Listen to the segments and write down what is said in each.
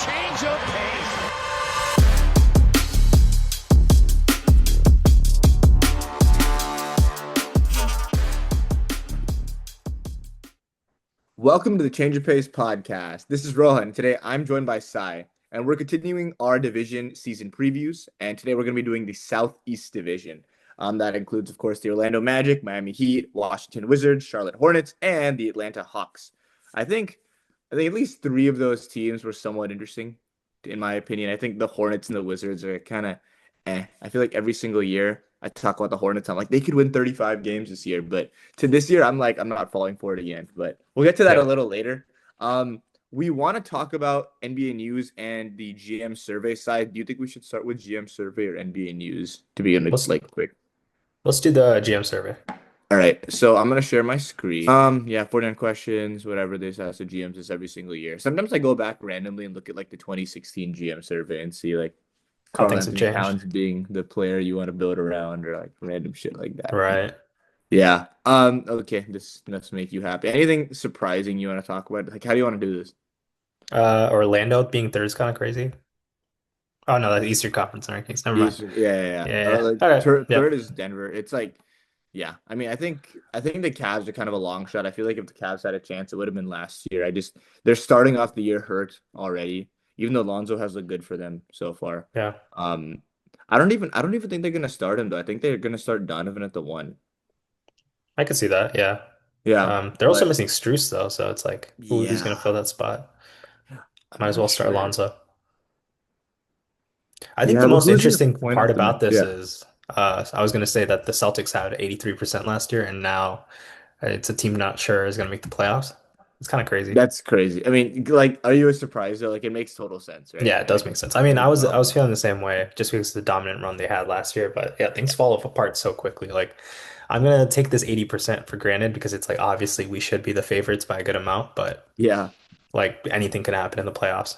change of pace. Welcome to the Change of Pace podcast. This is Rohan. Today I'm joined by Sai, and we're continuing our division season previews. And today we're going to be doing the Southeast Division. That includes, of course, the Orlando Magic, Miami Heat, Washington Wizards, Charlotte Hornets, and the Atlanta Hawks. I think at least three of those teams were somewhat interesting, in my opinion. I think the Hornets and the Wizards are kind of I feel like every single year I talk about the Hornets, I'm like, they could win 35 games this year. But to this year, I'm like, I'm not falling for it again. But we'll get to that a Yeah. little later. We want to talk about NBA news and the GM survey side. Do you think we should start with GM survey or NBA news to begin with, Let's like, quick? let's do the GM survey. All right, so I'm gonna share my screen. Yeah, 49 questions, whatever this has to GMs is every single year. Sometimes I go back randomly and look at like the 2016 GM survey and see like How Karl things have Anthony changed. Towns being the player you want to build around or like random shit like that. Right. Yeah. Okay, this must make you happy. Anything surprising you want to talk about? Like, how do you want to do this? Orlando being third is kind of crazy. Oh no, that's Eastern Conference rankings. Never mind. Yeah. Yeah, yeah. Like Okay. third Yep. is Denver. It's like, yeah. I mean, I think the Cavs are kind of a long shot. I feel like if the Cavs had a chance, it would have been last year. They're starting off the year hurt already, even though Lonzo has looked good for them so far. Yeah. Um, I don't even think they're gonna start him though. I think they're gonna start Donovan at the one. I could see that. Yeah. Yeah, They're also but missing Struce though, so it's like, who's gonna fill yeah, that spot? I'm Might as not well start sure. Alonzo. I think Yeah, the but most who's your interesting point part of the about match? this Yeah. is I was gonna say that the Celtics had 83% last year, and now it's a team not sure is gonna make the playoffs. It's kind of crazy. That's crazy. I mean, like, are you surprised though? Like, it makes total sense, right? Yeah, it It does makes make sense. I mean, I complete was I sense. was feeling the same way just because of the dominant run they had last year, but yeah, things fall apart so quickly. Like I'm gonna take this 80% for granted because it's like obviously we should be the favorites by a good amount, but Yeah, like anything can happen in the playoffs.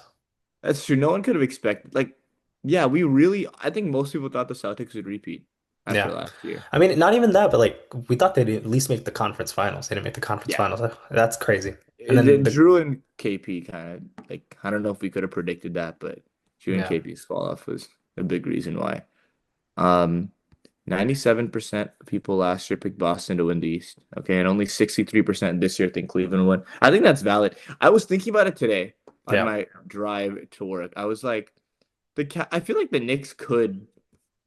that's true. No one could have expected. Like, yeah, I think most people thought the Celtics would repeat after Yeah. last year. I mean, not even that, but like we thought they'd at least make the conference finals. They didn't make the conference Yeah. finals. That's crazy. And then the Drew and KP kind of like, I don't know if we could have predicted that, but Drew and yeah. KP's fall off was a big reason why. Um, 97% of people last year picked Boston to win the East. Okay, and only 63% this year think Cleveland won. I think that's valid. I was thinking about it today on Yeah. my drive to work. I was like, I feel like the Knicks could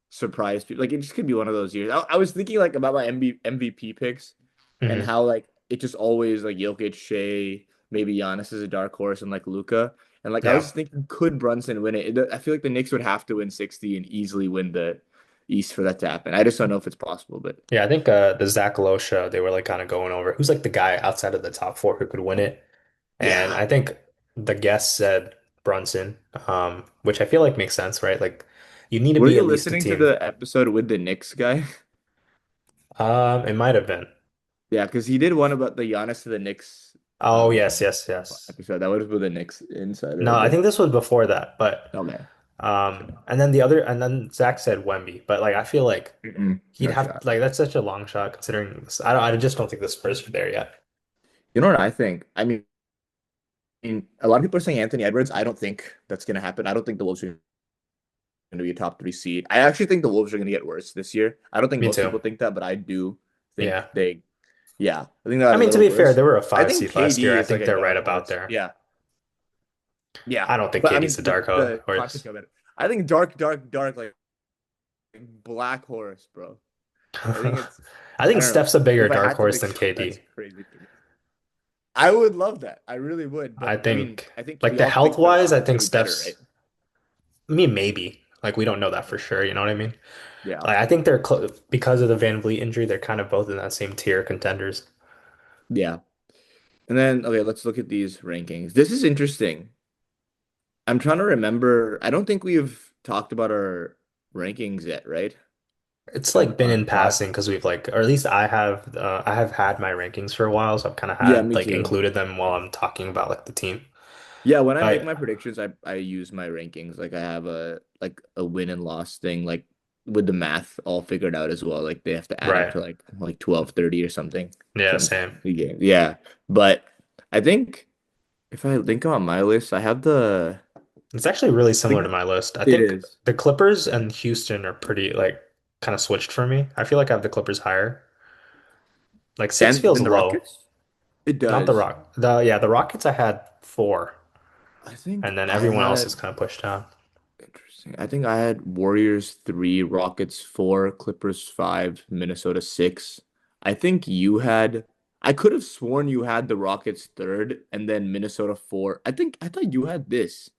surprise people. Like, it just could be one of those years. I was thinking like about my MVP picks and Hmm. how like it just always like Jokic, Shea, maybe Giannis is a dark horse, and like Luca. And like I was Yeah. just thinking, could Brunson win it? I feel like the Knicks would have to win 60 and easily win the East for that to happen. I just don't know if it's possible, but Yeah, I think the Zach Lowe show, they were like kind of going over who's like the guy outside of the top four who could win it. And yeah. I think the guest said Brunson, which I feel like makes sense, right? Like you need to Were be you at least a listening to team. the episode with the Knicks guy? It might have been. Yeah, because he did one about the Giannis to the Knicks Oh, yes, yes, yes. episode. That was with the Knicks insider, I No, I guess. think this was before that, but Okay. and then Zach said Wemby, but like I feel like he'd No have shot. like that's such a long shot considering this. I just don't think the Spurs are there yet. You know what I think? I mean, a lot of people are saying Anthony Edwards. I don't think that's going to happen. I don't think the Wolves are going to be a top three seed. I actually think the Wolves are going to get worse this year. I don't think Me most too. people think that, but I do think Yeah. yeah, I think they're I a mean, to little be fair, worse. they were a I five think seed last year. KD I is like think a they're right dark about horse. there. Yeah. I don't think But I KD's mean, a dark the horse. context of it, I think dark, like black horse, bro. I think it's, I I think don't know. Steph's a bigger If I dark had to horse pick than someone, that's KD. crazy for me. I would love that. I really would. I But I mean, think I think like we the also health think the wise, I Rockets are think gonna be better, right? Steph's I mean maybe. Like we don't know that for sure, you know what I mean? Yeah. Like I think they're clo because of the Van Vliet injury, they're kind of both in that same tier contenders. Yeah. And then, okay, let's look at these rankings. This is interesting. I'm trying to remember. I don't think we've talked about our rankings yet, right? It's like been On in the pod. passing because we've like, or at least I have had my rankings for a while, so I've kind of Yeah, had me like too. included them while I'm talking about like the team. Yeah, when I make I my predictions, I use my rankings. Like I have a win and loss thing, like with the math all figured out as well. Like they have to add up right, to like 1230 or something yeah, from same. the game. Yeah. But I think if I think about my list, I have the It's actually really I similar think to my list. I it think is. the Clippers and Houston are pretty like kind of switched for me. I feel like I have the Clippers higher. Like six Then feels the low. Rockets? It Not the does. Rock. The Rockets I had four, I think and then I everyone else is had kind of pushed down. interesting. I think I had Warriors 3, Rockets 4, Clippers 5, Minnesota 6. I think you had I could have sworn you had the Rockets third and then Minnesota 4. I thought you had this.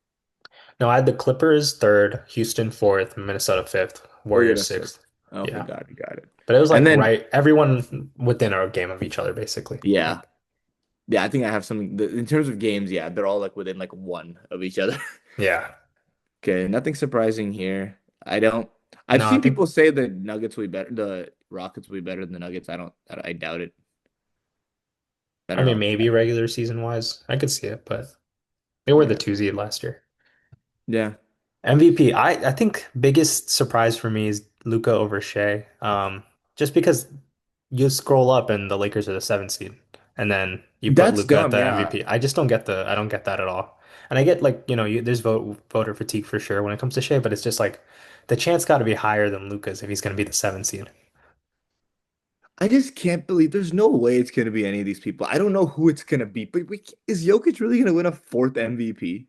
No, I had the Clippers third, Houston fourth, Minnesota fifth, Oh yeah, Warriors that's right. sixth. Okay, Yeah. got it. But it was And like then right, everyone within a game of each other, basically. yeah. Like, Yeah, I think I have something in terms of games, yeah, they're all like within like one of each other. yeah. Okay, nothing surprising here. I don't. I've No, I seen think, people say the Nuggets will be better. The Rockets will be better than the Nuggets. I doubt it. I I don't mean, know. maybe regular season wise, I could see it, but they were the Yeah. two seed last year. Yeah. MVP, I think biggest surprise for me is Luca over Shea. Just because you scroll up and the Lakers are the seventh seed, and then you put That's Luca at dumb. the Yeah. MVP. I don't get that at all. And I get like, there's voter fatigue for sure when it comes to Shea, but it's just like the chance got to be higher than Luca's if he's going to be the seventh seed. I just can't believe there's no way it's gonna be any of these people. I don't know who it's gonna be, but is Jokic really gonna win a fourth MVP?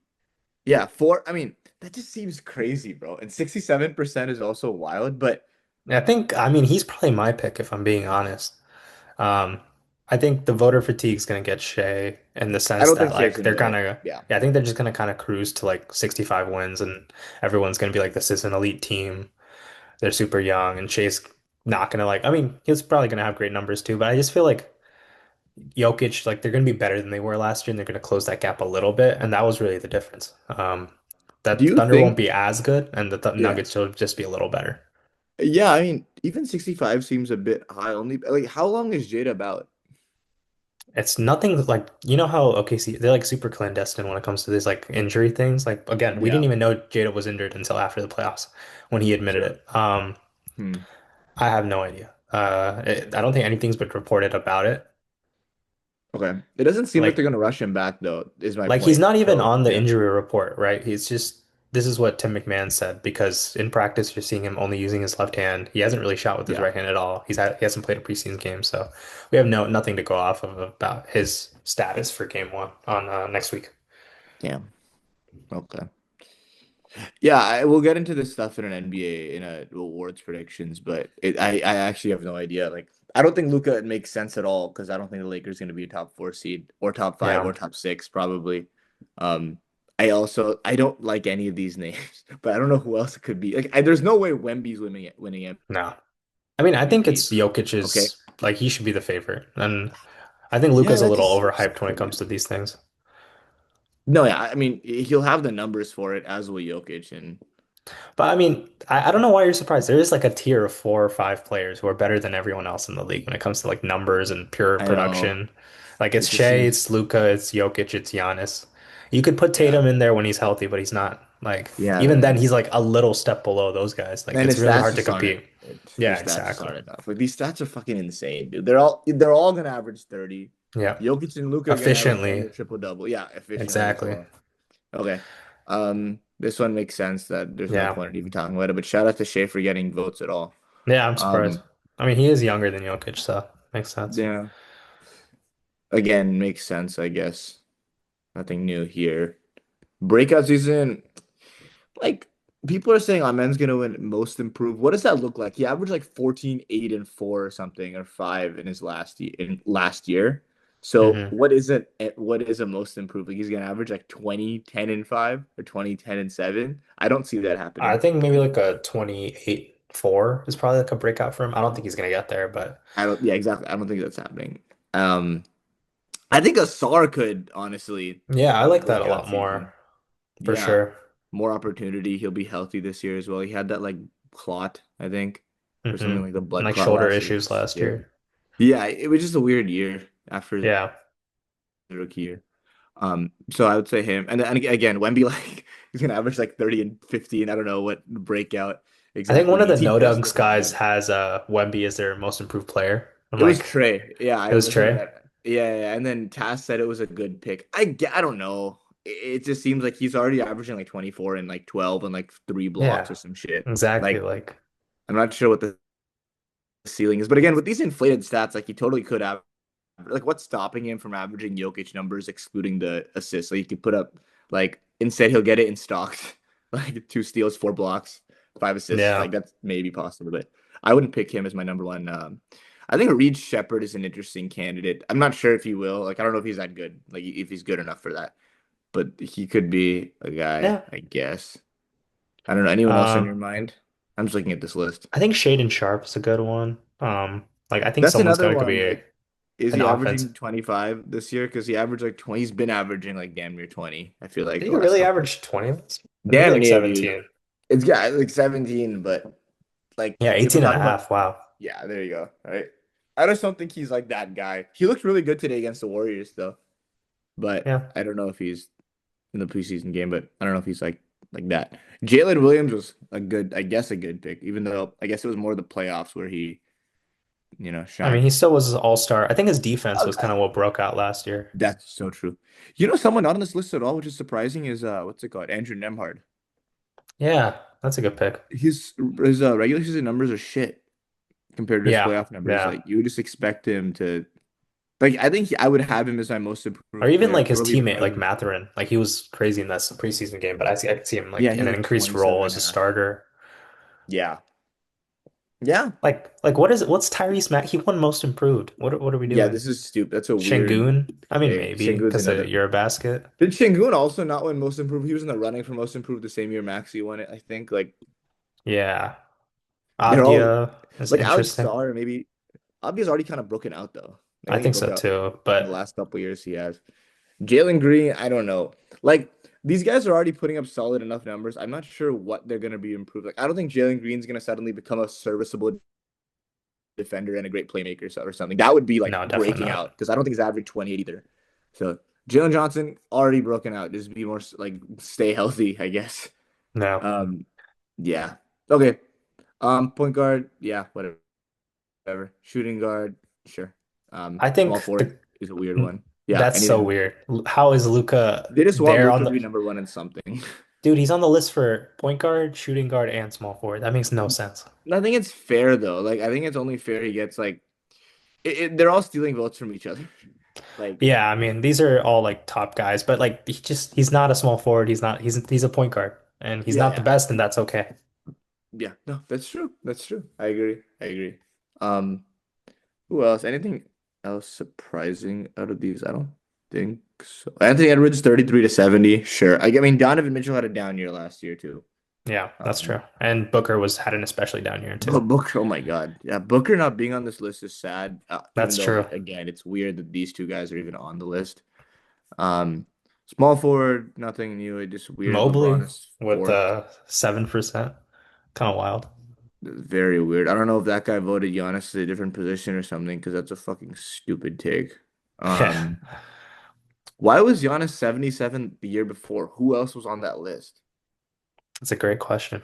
Yeah, four. I mean, that just seems crazy, bro. And 67% is also wild, but I mean, he's probably my pick if I'm being honest. Um, I think the voter fatigue is going to get Shea in the I sense don't that think Shea's like gonna they're win it. gonna, Yeah. yeah, I think they're just going to kind of cruise to like 65 wins, and everyone's going to be like, this is an elite team. They're super young, and Shea's not going to like. I mean, he's probably going to have great numbers too, but I just feel like Jokic, like they're going to be better than they were last year, and they're going to close that gap a little bit, and that was really the difference. Do That the you Thunder won't think? be as good, and the Th Yeah. Nuggets will just be a little better. Yeah, I mean, even 65 seems a bit high. Only like how long is Jada about? It's nothing like how OKC they're like super clandestine when it comes to these like injury things. Like again, we didn't Yeah, even know Jada was injured until after the playoffs when he admitted sure. it. Hmm. I have no idea. I don't think anything's been reported about it. Okay. It doesn't seem like they're Like gonna rush him back though, is my like he's point. not even So on the yeah. injury report, right? He's just this is what Tim McMahon said because in practice you're seeing him only using his left hand. He hasn't really shot with his Yeah. right hand at all. He hasn't played a preseason game, so we have nothing to go off of about his status for game one on next week. Damn. Okay. Yeah, we'll get into this stuff in an NBA in a awards predictions, but I actually have no idea. Like, I don't think Luca makes sense at all because I don't think the Lakers going to be a top four seed or top five Yeah. or top six probably. Um, I don't like any of these names, but I don't know who else it could be. Like, there's no way Wemby's winning No. I mean, I think MVP. it's Okay. Jokic's like he should be the favorite. And I think Yeah, Luca's a that little just seems overhyped when it comes crazy. to these things. No, yeah, I mean he'll have the numbers for it as will Jokic, and But I mean, I don't know why you're surprised. There is like a tier of 4 or 5 players who are better than everyone else in the league when it comes to like numbers and pure I know production. Like it's it just Shea, seems it's Luca, it's Jokic, it's Giannis. You could put yeah. Tatum in there when he's healthy, but he's not. Like Yeah, even then man. he's like a little step below those guys. Like And it's his really stats hard to just aren't compete. his Yeah, stats just exactly. aren't enough. Like these stats are fucking insane, dude. They're all gonna average 30. Yeah. Jokic and Luka are gonna average double, Efficiently. triple double. Yeah, efficiently as Exactly. well. Okay. This one makes sense that there's no Yeah. point in even talking about it, but shout out to Shea for getting votes at all. Yeah, I'm surprised. Um, I mean, he is younger than Jokic, so makes sense. yeah. Again, makes sense, I guess. Nothing new here. Breakout season. Like people are saying Amen's gonna win most improved. What does that look like? He averaged like 14, 8, and 4 or something, or 5 in his last year. So Hmm. what is a most improved? Like he's gonna average like 20, 10, and 5 or 20, 10, and 7. I don't see that I happening. think maybe like a 28-4 is probably like a breakout for him. I don't think he's gonna get there, but I don't yeah, exactly. I don't think that's happening. Um I think Asar could honestly yeah, I have a like that a breakout lot season. more for Yeah. sure. More opportunity. He'll be healthy this year as well. He had that like clot, I think, or Hmm. something like the And blood like clot shoulder last year. issues last Scary. year. Yeah, it was just a weird year after Yeah. the rookie year. So I would say him, and again, Wemby like he's gonna average like 30 and 15. I don't know what breakout I think exactly one of the means. He no does dunks look like guys that. has Wemby as their most improved player. I'm It was like, Trey. Yeah, it I was listened to Trey. that. Yeah, and then Taz said it was a good pick. I don't know. it just seems like he's already averaging like 24 and like 12 and like three blocks Yeah, or some shit. exactly. Like Like, I'm not sure what the ceiling is, but again, with these inflated stats, like he totally could have. Like, what's stopping him from averaging Jokic numbers, excluding the assists? Like, he could put up, like, instead he'll get it in stocks, like 2 steals, 4 blocks, 5 assists. yeah, Like, that's maybe possible, but I wouldn't pick him as my number one. I think Reed Shepard is an interesting candidate. I'm not sure if he will. Like, I don't know if he's that good, like, if he's good enough for that, but he could be a guy, yeah. I guess. I don't know. Anyone else on your Um, mind? I'm just looking at this list. I think Shaden Sharp's a good one. Like I think That's someone's another got to one. be Like, is an he offense. averaging 25 this year? Because he averaged like 20. He's been averaging like damn near 20. I feel like Did the he last really couple. average 20 last year? Maybe Damn like near, dude. 17. It's yeah, like 17, but like Yeah, if we're 18 and a talking about, half. Wow. yeah, there you go. All right. I just don't think he's like that guy. He looked really good today against the Warriors, though. But Yeah. I don't know if he's in the preseason game, but I don't know if he's like that. Jalen Williams was a good, I guess, a good pick, even though I guess it was more the playoffs where he, I mean, shined. he still was all-star. I think his defense was Okay. kind of what broke out last year. That's so true. Someone not on this list at all, which is surprising, is what's it called? Andrew Nemhard. Yeah, that's a good pick. His regular season numbers are shit compared to his Yeah, playoff numbers. yeah. Like you would just expect him to like I think I would have him as my most Or improved even player like his purely teammate, like because Matherin. Like he was crazy in that preseason game, but I could see him yeah, like he in had an like increased 27 role and as a a half. starter. Yeah. Yeah. Like what is it? What's Tyrese Mack? He won most improved. What are we Yeah, doing? this is stupid. That's a weird Şengün? I mean, pick. maybe Şengün's because of another. Eurobasket. Did Şengün also not win most improved? He was in the running for most improved the same year Maxey won it, I think. Like Yeah. they're all Abdia is like Alex interesting. Starr, maybe Abdi's already kind of broken out though. I I think he think broke so out too. in the But last couple years he has. Jalen Green, I don't know. Like these guys are already putting up solid enough numbers. I'm not sure what they're gonna be improved. Like I don't think Jalen Green's gonna suddenly become a serviceable defender and a great playmaker or something. That would be like no, definitely breaking not. out because I don't think he's averaged 28 either. So Jalen Johnson already broken out. Just be more like stay healthy, I guess. No. Um, yeah. Okay. Point guard, yeah, whatever. Shooting guard, sure. I Small think forward the is a weird one. Yeah, that's so anything. weird. How is Luca They just want there Luke on to the be number one in something. dude? He's on the list for point guard, shooting guard, and small forward. That makes no sense. I think it's fair though. Like I think it's only fair he gets like they're all stealing votes from each other. Like Yeah, I mean, these are all like top guys, but like he's not a small forward. He's a point guard and he's yeah, not the yeah. best, and that's okay. Yeah, no, that's true. That's true. I agree. I agree. Um, who else? Anything else surprising out of these? I don't think so. Anthony Edwards, 33 to 70. Sure. I mean, Donovan Mitchell had a down year last year too. Yeah, that's Um, true. And Booker was had an especially down year but too. Booker, oh my God. Yeah, Booker not being on this list is sad. Even That's though, true. again, it's weird that these two guys are even on the list. Um, Small forward, nothing new. It's just weird. LeBron Mobley is with fourth. 7%. Kind of wild. Very weird. I don't know if that guy voted Giannis to a different position or something because that's a fucking stupid take. Yeah, Um, why was Giannis 77 the year before? Who else was on that list? that's a great question.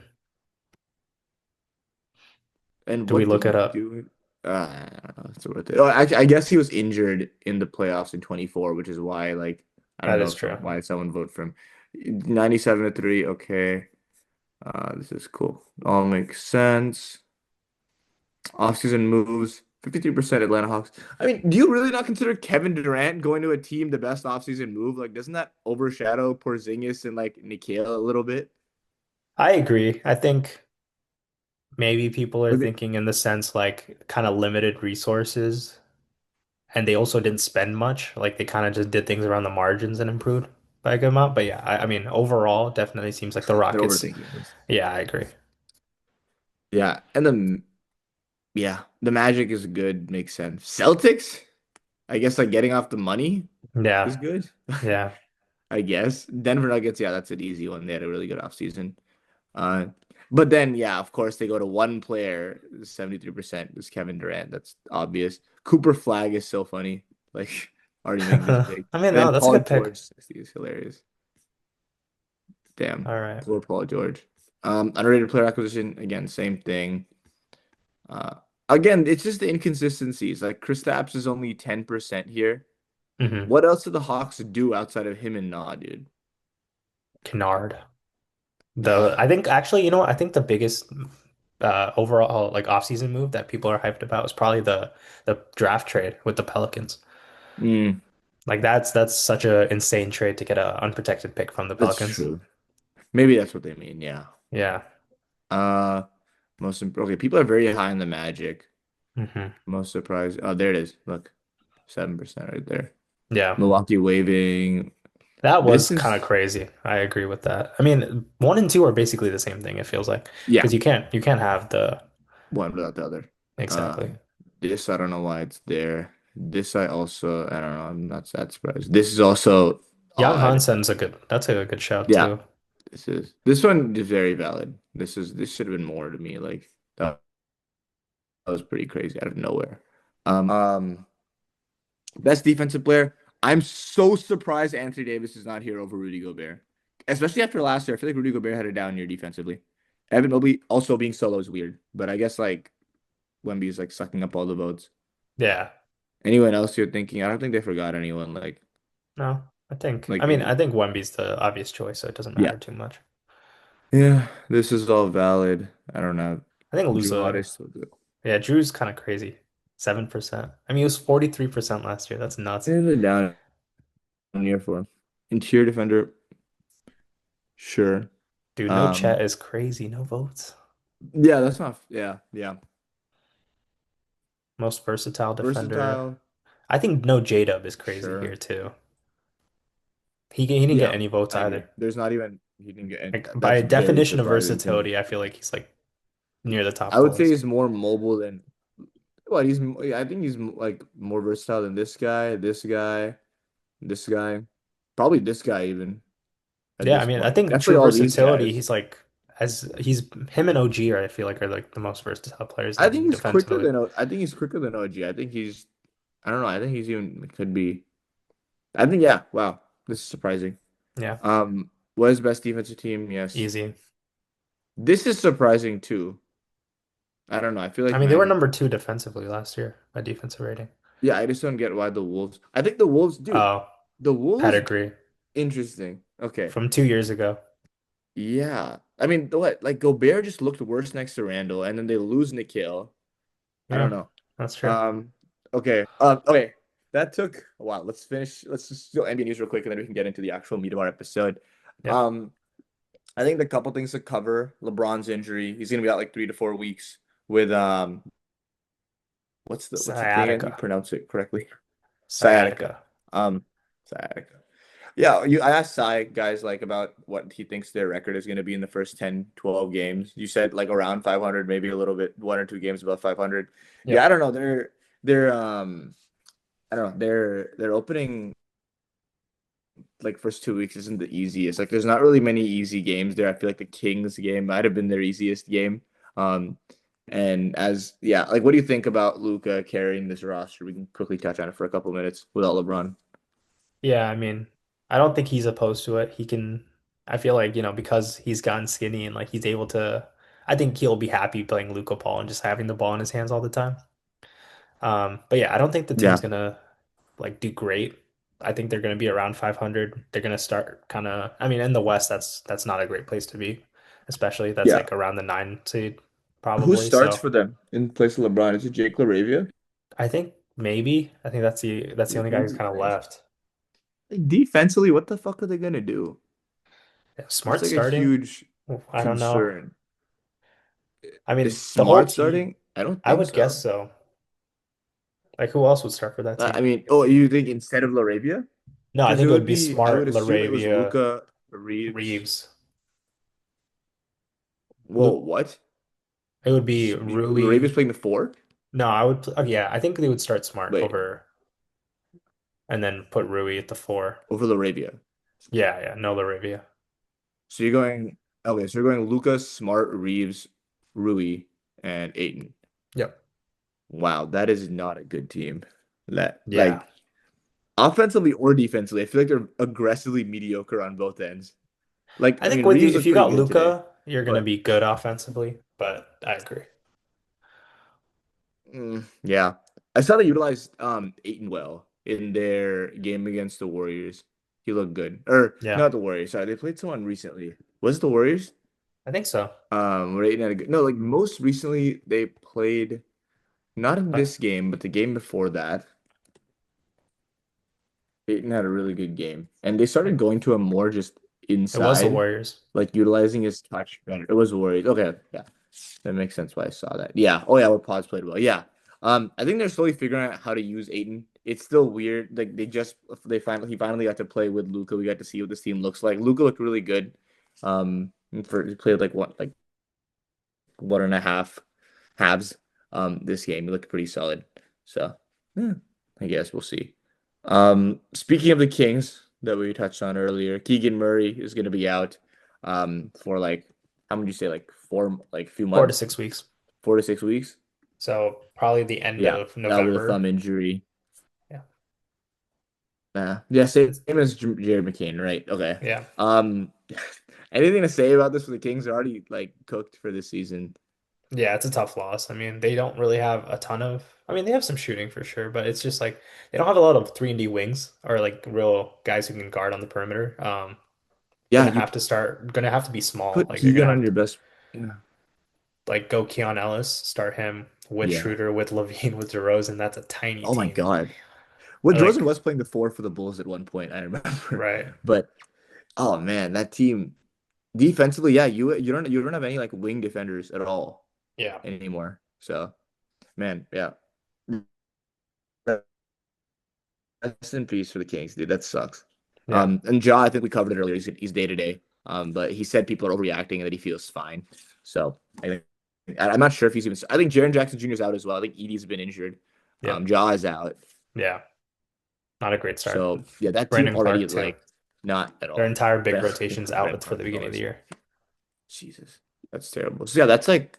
And Do we what did look it he up? do? I don't know. It's worth it. Oh, actually, I guess he was injured in the playoffs in 24, which is why, like, I don't That know is if true. why someone voted for him. 97 to 3. Okay. This is cool. All makes sense. Offseason moves. 53% Atlanta Hawks. I mean, do you really not consider Kevin Durant going to a team the best offseason move? Like, doesn't that overshadow Porzingis and like Nikhil a little bit? I agree. I think maybe people are Like, they- thinking in the sense like kind of limited resources, and they also didn't spend much. Like they kind of just did things around the margins and improved by a good amount. But yeah, I mean, overall, definitely seems like the they're Rockets. overthinking this. Yeah, I agree. Yeah, and the Magic is good, makes sense. Celtics, I guess like getting off the money is Yeah, good. yeah. I guess. Denver Nuggets, yeah, that's an easy one. They had a really good offseason. Uh, but then, yeah, of course, they go to one player, 73% is Kevin Durant. That's obvious. Cooper Flag is so funny. Like, already making this big. I mean, And then no, that's a Paul good pick. George, 60 is hilarious. Damn. All right. Poor Paul George. Underrated player acquisition, again, same thing. Uh, again, it's just the inconsistencies. Like, Kristaps is only 10% here. Hmm. What else do the Hawks do outside of him and Nah, dude? Kennard. I think actually, you know what? I think the biggest overall like offseason move that people are hyped about is probably the draft trade with the Pelicans. Mm, Like that's such a insane trade to get a unprotected pick from the that's Pelicans. true. Maybe that's what they mean. Yeah. Yeah. Uh, okay. People are very high on the Magic. Hmm. Most surprised. Oh, there it is. Look, 7% right there. Yeah. Milwaukee waving. That was This kind of is crazy. I agree with that. I mean, one and two are basically the same thing, it feels like. yeah, Because you can't have the one without the other. exactly. This I don't know why it's there. This I don't know. I'm not that surprised. This is also Jan odd. Hansen's a good that's a good shout Yeah, too. this one is very valid. This should have been more to me. Like that was pretty crazy out of nowhere. Um, best defensive player. I'm so surprised Anthony Davis is not here over Rudy Gobert, especially after last year. I feel like Rudy Gobert had a down year defensively. Evan Mobley also being solo is weird, but I guess like Wemby is like sucking up all the votes. Yeah. Anyone else you're thinking? I don't think they forgot anyone. No, I Like mean, I think Wemby's the obvious choice, so it doesn't yeah, matter too much. yeah. This is all valid. I don't know. I think Drew Lusa, Holiday still good. yeah, Drew's kind of crazy. 7%. I mean, he was 43% last year. That's nuts. And a down year for him. Interior defender, sure. Dude, no Chet Um, is crazy. No votes. yeah, that's not. Yeah, yeah. Most versatile defender. Versatile, I think no J-Dub is crazy here sure. too. He didn't get Yeah, any votes I agree. either. There's not even he didn't get. Like by That's very definition of surprising to me. versatility, I feel like he's like near the top I of the would say list. he's more mobile than what he's. I think he's like more versatile than this guy, probably this guy even at Yeah, I this mean, I point. think Definitely true all these versatility, guys. he's like as he's him and OG are I feel like are like the most versatile players I think in he's quicker defensively. than I think he's quicker than OG. I think he's I don't know. I think he's even could be. I think yeah. Wow, this is surprising. Yeah, What is best defensive team? Yes, easy. this is surprising too. I don't know. I feel I like mean, they were Magic. number two defensively last year by defensive rating. Yeah, I just don't get why the Wolves. I think the Wolves, dude. Oh, The Wolves, pedigree interesting. Okay, from 2 years ago. yeah. I mean, what? Like Gobert just looked worse next to Randall, and then they lose Nikhil. I don't Yeah, know. that's true. Um, okay. Okay. That took a while. Let's finish. Let's just do NBA news real quick, and then we can get into the actual meat of our episode. Yep. Um, I think the couple things to cover: LeBron's injury. He's gonna be out like 3 to 4 weeks with what's the thing? You Sciatica. pronounce it correctly. Sciatica. Sciatica. Um, Sciatica. Yeah, I asked Sai guys like about what he thinks their record is going to be in the first 10, 12 games. You said like around 500, maybe a little bit, 1 or 2 games above 500. Yeah, I Yep. don't know. They're I don't know. They're opening like first 2 weeks isn't the easiest. Like there's not really many easy games there. I feel like the Kings game might have been their easiest game. Um and as yeah, like what do you think about Luca carrying this roster? We can quickly touch on it for a couple minutes without LeBron. Yeah, I mean, I don't think he's opposed to it. I feel like, because he's gotten skinny and like he's able to, I think he'll be happy playing Luca Paul and just having the ball in his hands all the time. But yeah, I don't think the team's Yeah. gonna like do great. I think they're gonna be around 500. They're gonna start kind of, I mean, in the West, that's not a great place to be, especially that's Yeah. like around the 9 seed Who probably. starts So for them in place of LeBron? Is it Jake LaRavia? I think that's the only guy who's kind of LaRavia. left. Like defensively, what the fuck are they gonna do? Yeah, That's Smart like a starting? huge I don't know. concern. I Is mean, the whole Smart team, starting? I don't I think would guess so. so. Like who else would start for that I team? mean, oh, you think instead of LaRavia? No, I Because think it it would would be be, I would Smart, assume it was LaRavia, Luca, Reeves. Reeves. Whoa, Lu what? It would be LaRavia's Rui. playing the four? No, yeah, I think they would start Smart Wait, over and then put Rui at the four. over LaRavia. Yeah, yeah, no LaRavia. So you're going, okay, so you're going Luca, Smart, Reeves, Rui, and Aiton. Yep. Wow, that is not a good team. That Yeah. like offensively or defensively, I feel like they're aggressively mediocre on both ends. Like, I I think mean, with you, Reeves if looked you pretty got good today, Luca, you're gonna but be good offensively, but I agree. yeah, I saw they utilized Aiton well in their game against the Warriors. He looked good. Or Yeah, not the Warriors. Sorry, they played someone recently. Was it the Warriors? I think so. We're 8 at a good. No, like most recently they played not in Uh, this game, but the game before that. Peyton had a really good game, and they started going to him more just It was the inside, Warriors. like utilizing his touch better. It was Warriors. Okay, yeah, that makes sense why I saw that. Yeah. Oh yeah, what pods played well. Yeah. I think they're slowly figuring out how to use Aiton. It's still weird. Like he finally got to play with Luca. We got to see what this team looks like. Luca looked really good. He played like what like 1.5 halves this game. He looked pretty solid. So yeah, I guess we'll see. Speaking of the Kings that we touched on earlier, Keegan Murray is gonna be out for like how would you say like a few 4 to months, 6 weeks. 4 to 6 weeks. So probably the end Yeah, of out with a thumb November. injury. Yeah. Yeah, same It's, as Jared McCain, right? Okay. yeah. Um, anything to say about this for the Kings? They're already like cooked for this season. Yeah, it's a tough loss. I mean, they don't really have a ton of, I mean, they have some shooting for sure, but it's just like they don't have a lot of 3-and-D wings or like real guys who can guard on the perimeter. Yeah, you Gonna have to be small. put Like they're Keegan gonna on have your to best. Yeah. like go Keon Ellis, start him with Yeah. Schroeder, with Levine, with DeRozan. That's a tiny Oh my team. God. Well, Drozen Like, was playing the four for the Bulls at one point, I remember. right. But oh man, that team defensively, yeah, you don't have any like wing defenders at all Yeah. anymore. So man, yeah. Rest in peace for the Kings, dude. That sucks. Yeah. And Ja, I think we covered it earlier. He's day to day. But he said people are overreacting and that he feels fine. So I'm not sure if he's even. I think Jaren Jackson Jr. is out as well. I think Edie's been injured. Yep. Ja is out. Yeah. Not a great start. So yeah, that team Brandon already Clark is too. like not at Their all. entire big Brent, rotation's Brent out for the Clark beginning of the always. year. Jesus, that's terrible. So yeah, that's like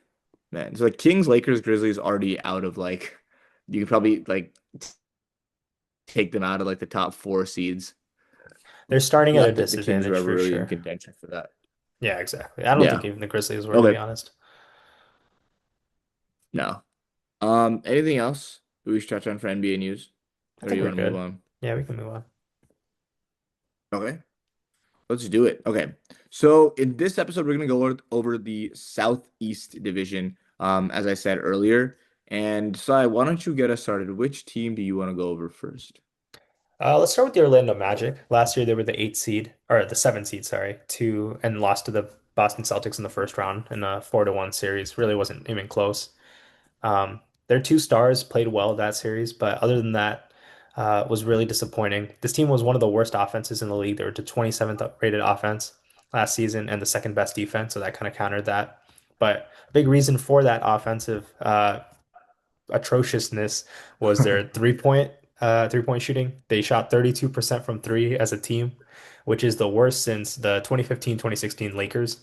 man. So like Kings, Lakers, Grizzlies already out of like you could probably like take them out of like the top four seeds. They're starting at a Not that the Kings were disadvantage ever for really in sure. contention for that. Yeah, exactly. I don't think Yeah. even the Grizzlies were, to be Okay. honest. No. Anything else we should touch on for NBA news, I or think you we're want to move good. on? Yeah, we can move on. Okay. Let's do it. Okay. So in this episode, we're gonna go over the Southeast Division, as I said earlier. And Sai, why don't you get us started? Which team do you want to go over first? Let's start with the Orlando Magic. Last year they were the 8 seed, or the 7 seed, sorry, and lost to the Boston Celtics in the first round in a 4-1 series. Really wasn't even close. Their two stars played well that series, but other than that, was really disappointing. This team was one of the worst offenses in the league. They were the 27th rated offense last season and the second best defense, so that kind of countered that. But a big reason for that offensive atrociousness was their three point shooting. They shot 32% from three as a team, which is the worst since the 2015-2016 Lakers.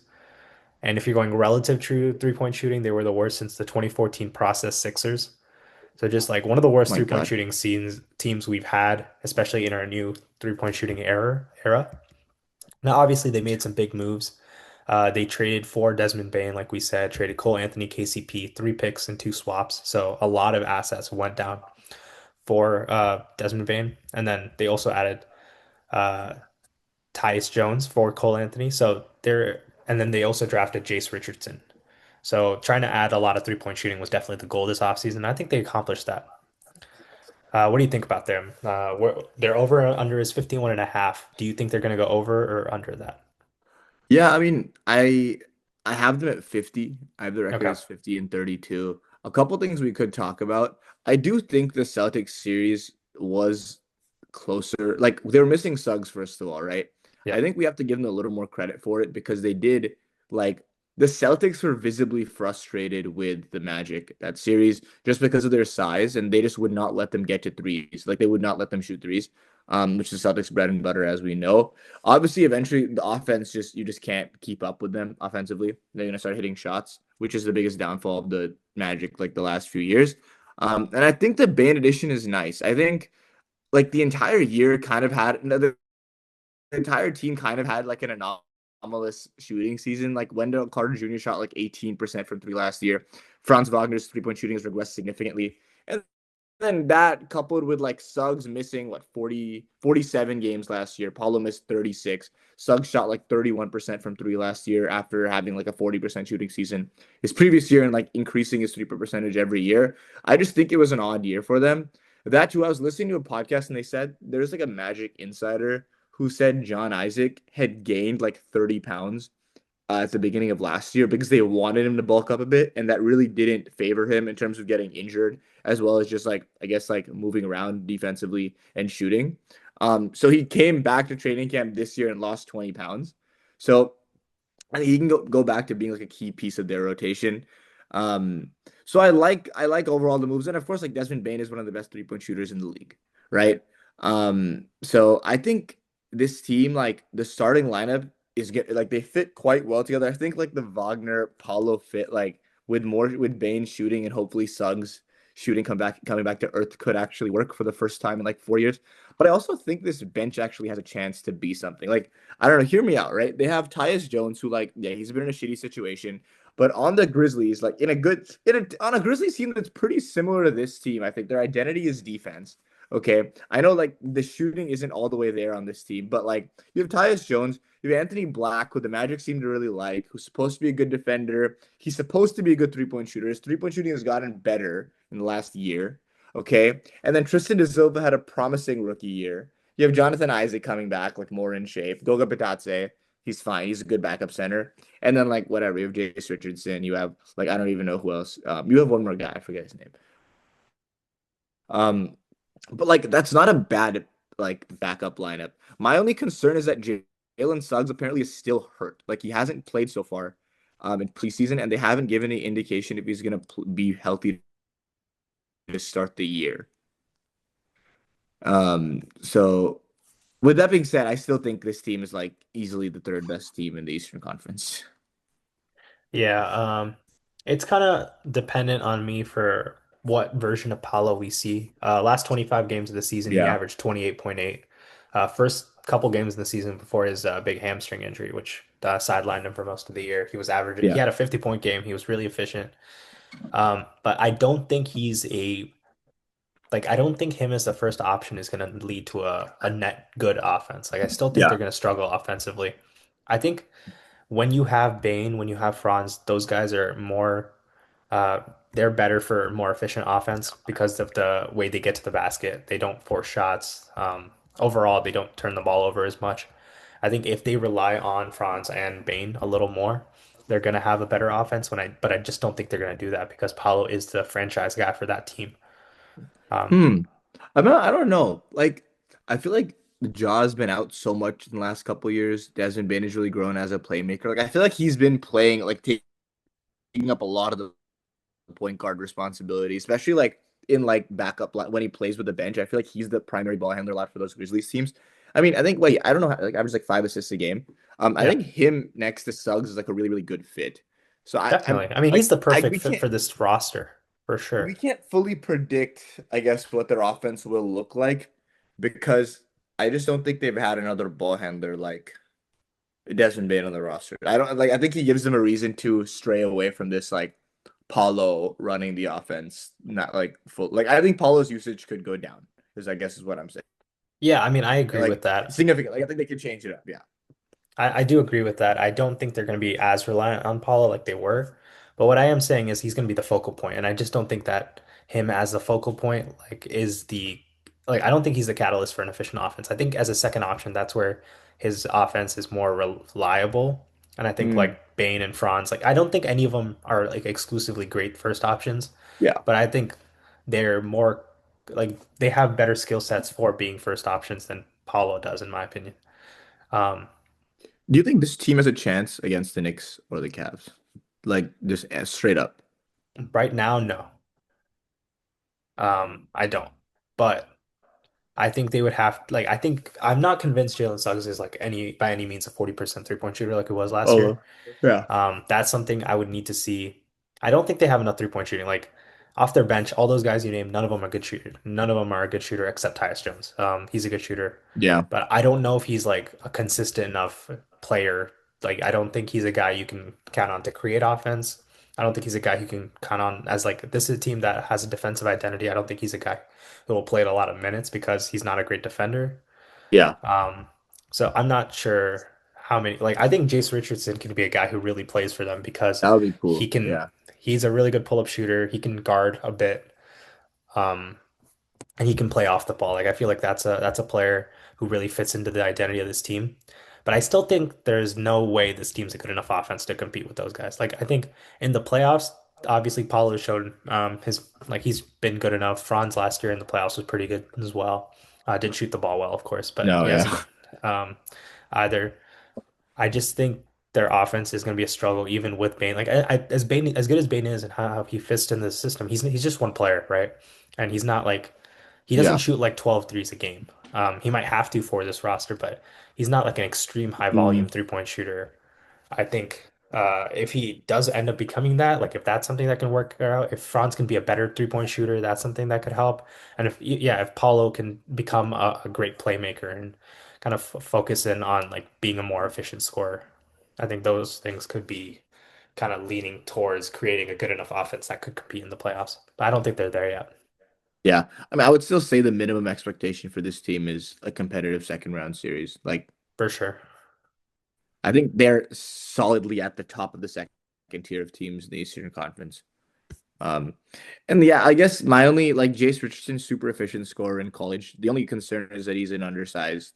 And if you're going relative true 3-point shooting, they were the worst since the 2014 process Sixers. So just like one of the Oh worst my three-point God. shooting scenes teams we've had, especially in our new three-point shooting era. Now, obviously, they made some big moves. They traded for Desmond Bain, like we said, traded Cole Anthony, KCP, 3 picks and 2 swaps. So a lot of assets went down for Desmond Bain, and then they also added uh, Tyus Jones for Cole Anthony. And then they also drafted Jace Richardson. So trying to add a lot of 3-point shooting was definitely the goal this offseason. I think they accomplished that. What do you think about them? Their over and under is 51 and a half. Do you think they're going to go over or under that? Yeah, I mean, I have them at 50. I have the record Okay. as 50 and 32. A couple things we could talk about. I do think the Celtics series was closer. Like they were missing Suggs first of all, right? I Yep. think we have to give them a little more credit for it because they did like the Celtics were visibly frustrated with the Magic that series just because of their size and they just would not let them get to threes. Like they would not let them shoot threes, which is Celtics bread and butter as we know. Obviously, eventually the offense you just can't keep up with them offensively. They're gonna start hitting shots, which is the biggest downfall of the Magic like the last few years. And I think the Bane edition is nice. I think like the entire year kind of had the entire team kind of had like an anomalous shooting season. Like Wendell Carter Jr. shot like 18% from three last year. Franz Wagner's 3-point shooting has regressed significantly. And then that coupled with like Suggs missing what 47 games last year. Paulo missed 36. Suggs shot like 31% from three last year after having like a 40% shooting season his previous year and like increasing his three-point percentage every year. I just think it was an odd year for them. That too, I was listening to a podcast and they said there's like a Magic insider who said John Isaac had gained like 30 pounds at the beginning of last year because they wanted him to bulk up a bit, and that really didn't favor him in terms of getting injured, as well as just like I guess like moving around defensively and shooting. So he came back to training camp this year and lost 20 pounds. So I think he can go back to being like a key piece of their rotation. Um, so I like overall the moves, and of course, like Desmond Bane is one of the best 3-point shooters in the league, right? So I think this team, like the starting lineup, is get like they fit quite well together. I think like the Wagner Paulo fit like with Bane shooting and hopefully Suggs shooting coming back to earth could actually work for the first time in like 4 years. But I also think this bench actually has a chance to be something. Like I don't know, hear me out, right? They have Tyus Jones, who like, yeah, he's been in a shitty situation, but on the Grizzlies, like on a Grizzlies team that's pretty similar to this team, I think their identity is defense. Okay, I know like the shooting isn't all the way there on this team, but like you have Tyus Jones, you have Anthony Black, who the Magic seem to really like, who's supposed to be a good defender. He's supposed to be a good 3-point shooter. His 3-point shooting has gotten better in the last year. Okay, and then Tristan De Silva had a promising rookie year. You have Jonathan Isaac coming back, like more in shape. Goga Bitadze, he's fine. He's a good backup center. And then like whatever, you have Jace Richardson. You have like I don't even know who else. You have one more guy. I forget his name. Um, but like that's not a bad like backup lineup. My only concern is that Jalen Suggs apparently is still hurt. Like he hasn't played so far in preseason, and they haven't given any indication if he's gonna be healthy to start the year. So with that being said, I still think this team is like easily the third best team in the Eastern Conference. Yeah, it's kind of dependent on me for what version of Paulo we see. Last 25 games of the season, he Yeah. averaged 28.8. First couple games in the season before his big hamstring injury, which sidelined him for most of the year. He Yeah. had a 50-point game. He was really efficient. But I don't think I don't think him as the first option is going to lead to a net good offense. Like I still think Yeah. they're going to struggle offensively. I think when you have Bane, when you have Franz, those guys are more uh, they're better for more efficient offense because of the way they get to the basket. They don't force shots. Overall, they don't turn the ball over as much. I think if they rely on Franz and Bane a little more, they're gonna have a better offense. But I just don't think they're gonna do that because Paulo is the franchise guy for that team. Um, Hmm. I don't know. Like, I feel like Jaw's been out so much in the last couple years. Desmond Bane has really grown as a playmaker. Like, I feel like he's been playing, like, taking up a lot of the point guard responsibility, especially like in like when he plays with the bench. I feel like he's the primary ball handler a lot for those Grizzlies teams. I mean, I think like I don't know, like average like 5 assists a game. I yeah, think him next to Suggs is like a really really good fit. So I'm definitely. I mean, he's like the I perfect fit for this roster for we sure. can't fully predict, I guess, what their offense will look like because I just don't think they've had another ball handler like Desmond Bane on the roster. I don't like. I think he gives them a reason to stray away from this like Paulo running the offense, not like full. Like I think Paulo's usage could go down. Is I guess is what I'm saying. Yeah, I mean, I agree Like with that. significant. Like I think they could change it up. Yeah. I do agree with that. I don't think they're going to be as reliant on Paulo like they were. But what I am saying is he's going to be the focal point, and I just don't think that him as the focal point I don't think he's the catalyst for an efficient offense. I think as a second option, that's where his offense is more reliable. And I think Hmm. like Bane and Franz, like I don't think any of them are like exclusively great first options, Yeah. but I think they're more like they have better skill sets for being first options than Paulo does, in my opinion. Um, Do you think this team has a chance against the Knicks or the Cavs? Like just straight up. right now, no. I don't. But I think they would have like I think I'm not convinced Jalen Suggs is like any by any means a 40% three-point shooter like it was last year. Oh, yeah. That's something I would need to see. I don't think they have enough three-point shooting. Like off their bench, all those guys you named, none of them are good shooters. None of them are a good shooter except Tyus Jones. He's a good shooter, Yeah. but I don't know if he's like a consistent enough player. Like I don't think he's a guy you can count on to create offense. I don't think he's a guy who can count on as like this is a team that has a defensive identity. I don't think he's a guy who will play a lot of minutes because he's not a great defender. Yeah, Um, so I'm not sure how many. Like I think Jace Richardson can be a guy who really plays for them because that would be he cool. can. Yeah. He's a really good pull-up shooter. He can guard a bit. Um, and he can play off the ball. Like I feel like that's a player who really fits into the identity of this team. But I still think there's no way this team's a good enough offense to compete with those guys. Like I think in the playoffs, obviously Paulo showed his like he's been good enough. Franz last year in the playoffs was pretty good as well. Didn't shoot the ball well, of course, but No, he hasn't yeah. um, either. I just think their offense is going to be a struggle even with Bane. Like as Bane, as good as Bane is and how he fits in the system, he's just one player, right? And he's not like he doesn't Yeah. shoot like 12 threes a game. He might have to for this roster, but he's not like an extreme high volume Mm, three-point shooter. I think if he does end up becoming that, like if that's something that can work out, if Franz can be a better three-point shooter, that's something that could help. And if yeah, if Paulo can become a great playmaker and kind of focus in on like being a more efficient scorer, I think those things could be kind of leaning towards creating a good enough offense that could compete in the playoffs. But I don't think they're there yet, yeah. I mean, I would still say the minimum expectation for this team is a competitive second round series. Like, for sure. I think they're solidly at the top of the second tier of teams in the Eastern Conference. Um, and yeah, I guess my only like Jace Richardson, super efficient scorer in college. The only concern is that he's an undersized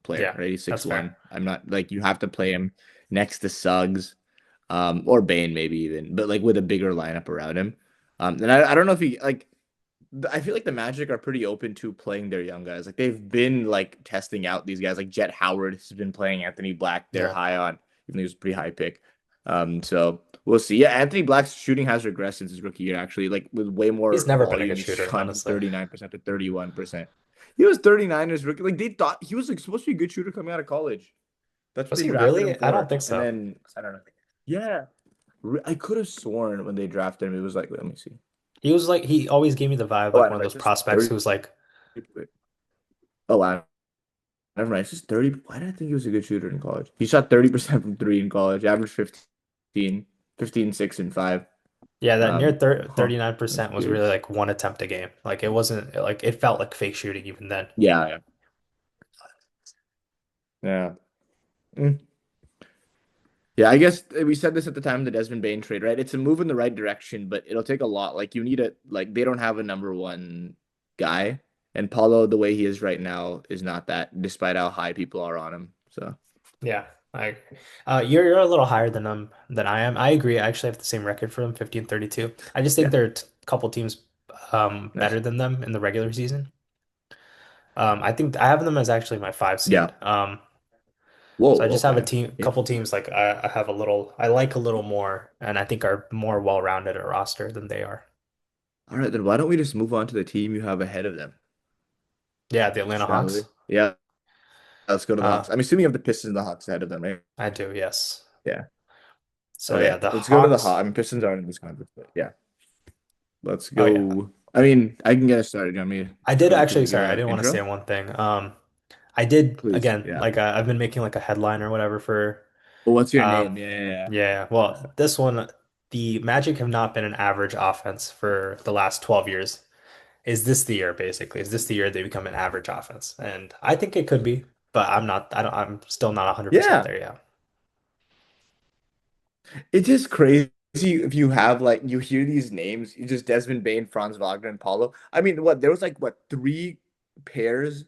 player, Yeah, right? He's that's six fair. one. I'm not like you have to play him next to Suggs, or Bane maybe even, but like with a bigger lineup around him. And I don't know if he like I feel like the Magic are pretty open to playing their young guys. Like they've been like testing out these guys. Like Jet Howard has been playing Anthony Black. They're Yeah, high on, even though he was a pretty high pick. So we'll see. Yeah, Anthony Black's shooting has regressed since his rookie year. Actually, like with way he's more never been a good volume, he's shooter, gone from honestly. 39% to 31%. He was 39 in his rookie. Like they thought he was like supposed to be a good shooter coming out of college. That's what Was they he drafted him really? I don't for. think And so. then I don't know. Yeah, I could have sworn when they drafted him, it was like, let me see. He was like he always gave me the vibe Oh, like I one know. of It's those just prospects 30. who's like, Oh, wow. Never mind. It's just 30. Why did I think he was a good shooter in college? He shot 30% from three in college, averaged 15, 6, and 5. yeah, that near Huh. That's 39% was weird. really like one attempt a game. Like it wasn't like it felt like fake shooting even then. Yeah, yeah. Yeah. Mm. Yeah, I guess we said this at the time of the Desmond Bain trade, right? It's a move in the right direction, but it'll take a lot. Like you need a like they don't have a number one guy, and Paulo, the way he is right now, is not that, despite how high people are on him. So Yeah, I agree. You're a little higher than I am. I agree. I actually have the same record for them, 50-32. I just think yeah, there are a couple teams nice. better than them in the regular season. I think I have them as actually my five Yeah. seed. So I Whoa. just have a Okay. team, Yeah. couple teams like I have a little, I like a little more, and I think are more well-rounded a roster than they are. All right, then why don't we just move on to the team you have ahead of them? Yeah, the Atlanta Shall Hawks. we? Yeah, let's go to the Uh, Hawks. I'm assuming you have the Pistons and the Hawks ahead of them, right? I do, yes. Yeah. So yeah, Okay, the let's go to the Hawks. Hawks. I mean, Pistons aren't in this conference, but yeah, let's Oh yeah, go. I mean, I can get us started. You want me to I did go through actually. the Sorry, I didn't want to say intro? one thing. I did Please. again. Yeah. Like I've been making like a headline or whatever for. Well, what's your Um, name? Yeah, yeah, yeah. yeah. Well, this one, the Magic have not been an average offense for the last 12 years. Is this the year, basically? Is this the year they become an average offense? And I think it could be, but I'm not. I don't. I'm still not 100% Yeah, there yet. it's just crazy if you have like you hear these names, you just Desmond Bain, Franz Wagner, and Paulo. I mean, what there was like what three pairs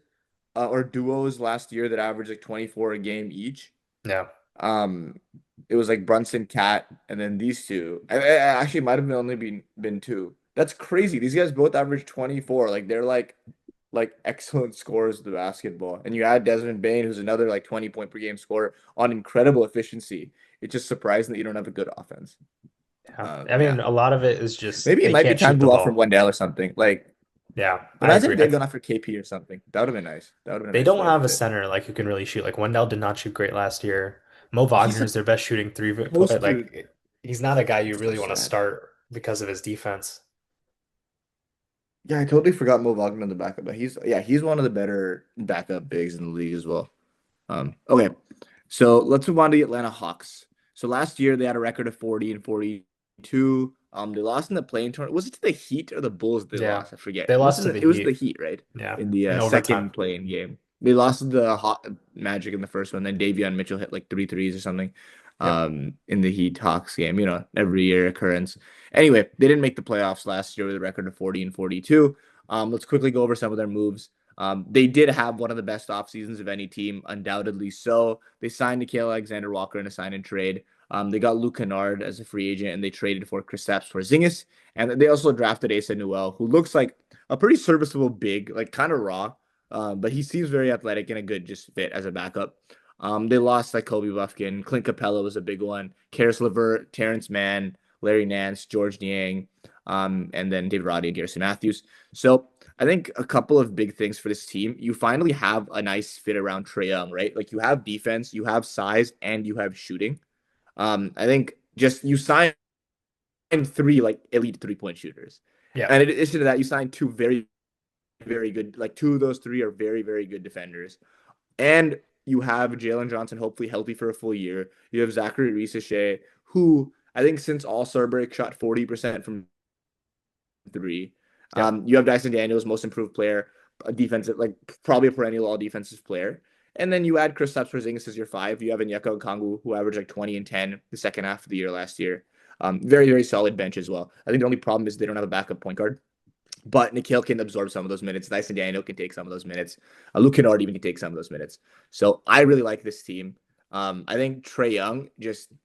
or duos last year that averaged like 24 a game each. Yeah. Um, it was like Brunson, Cat, and then these two. I actually might have only been two. That's crazy. These guys both average 24. Like they're like excellent scorers of the basketball. And you add Desmond Bain, who's another like 20 point per game scorer on incredible efficiency. It's just surprising that you don't have a good offense. Yeah. I mean, Yeah. a lot of it is just Maybe it they might be can't time shoot to the move off from ball. Wendell or something. Like Yeah, I imagine if agree. they had gone after KP or something. That would have been nice. That would have been a They nice don't little have a fit. center like who can really shoot. Like Wendell did not shoot great last year. Mo He's Wagner is their best shooting supposed to. like he's not a guy you So really want to sad. start because of his defense. Yeah, I totally forgot Mo Wagner in the backup, but he's one of the better backup bigs in the league as well. Okay, so let's move on to the Atlanta Hawks. So last year they had a record of 40 and 40. 22. They lost in the playing tournament. Was it to the Heat or the Bulls they Yeah. lost? I forget. They It was lost in to the the, it was the Heat. Heat, right? Yeah. In the In overtime. second playing game. They lost to the Hot Magic in the first one. Then Davion Mitchell hit like three threes or something. Yep. In the Heat Hawks game, every year occurrence. Anyway, they didn't make the playoffs last year with a record of 40 and 42. Let's quickly go over some of their moves. They did have one of the best off seasons of any team, undoubtedly so. They signed Nickeil Alexander-Walker in a sign and trade. They got Luke Kennard as a free agent, and they traded for Kristaps Porzingis. And they also drafted Asa Newell, who looks like a pretty serviceable big, like kind of raw, but he seems very athletic and a good just fit as a backup. They lost like Kobe Buffkin. Clint Capella was a big one. Karis LeVert, Terrence Mann, Larry Nance, George Niang, and then David Roddy and Garrison Matthews. So I think a couple of big things for this team. You finally have a nice fit around Trae Young, right? Like you have defense, you have size, and you have shooting. I think just you signed three like elite 3-point shooters. Yeah. And in addition to that, you signed two very, very good, like two of those three are very, very good defenders. And you have Jalen Johnson hopefully healthy for a full year. You have Zachary Risachet, who I think since All-Star break shot 40% from three. Yep. You have Dyson Daniels, most improved player, a defensive, like probably a perennial all defensive player. And then you add Kristaps Porzingis as your five. You have Onyeka Okongwu, who averaged like 20 and 10 the second half of the year last year. Very, very solid bench as well. I think the only problem is they don't have a backup point guard. But Nikhil can absorb some of those minutes. Dyson Daniel can take some of those minutes. Luke Kennard even can take some of those minutes. So I really like this team. I think Trae Young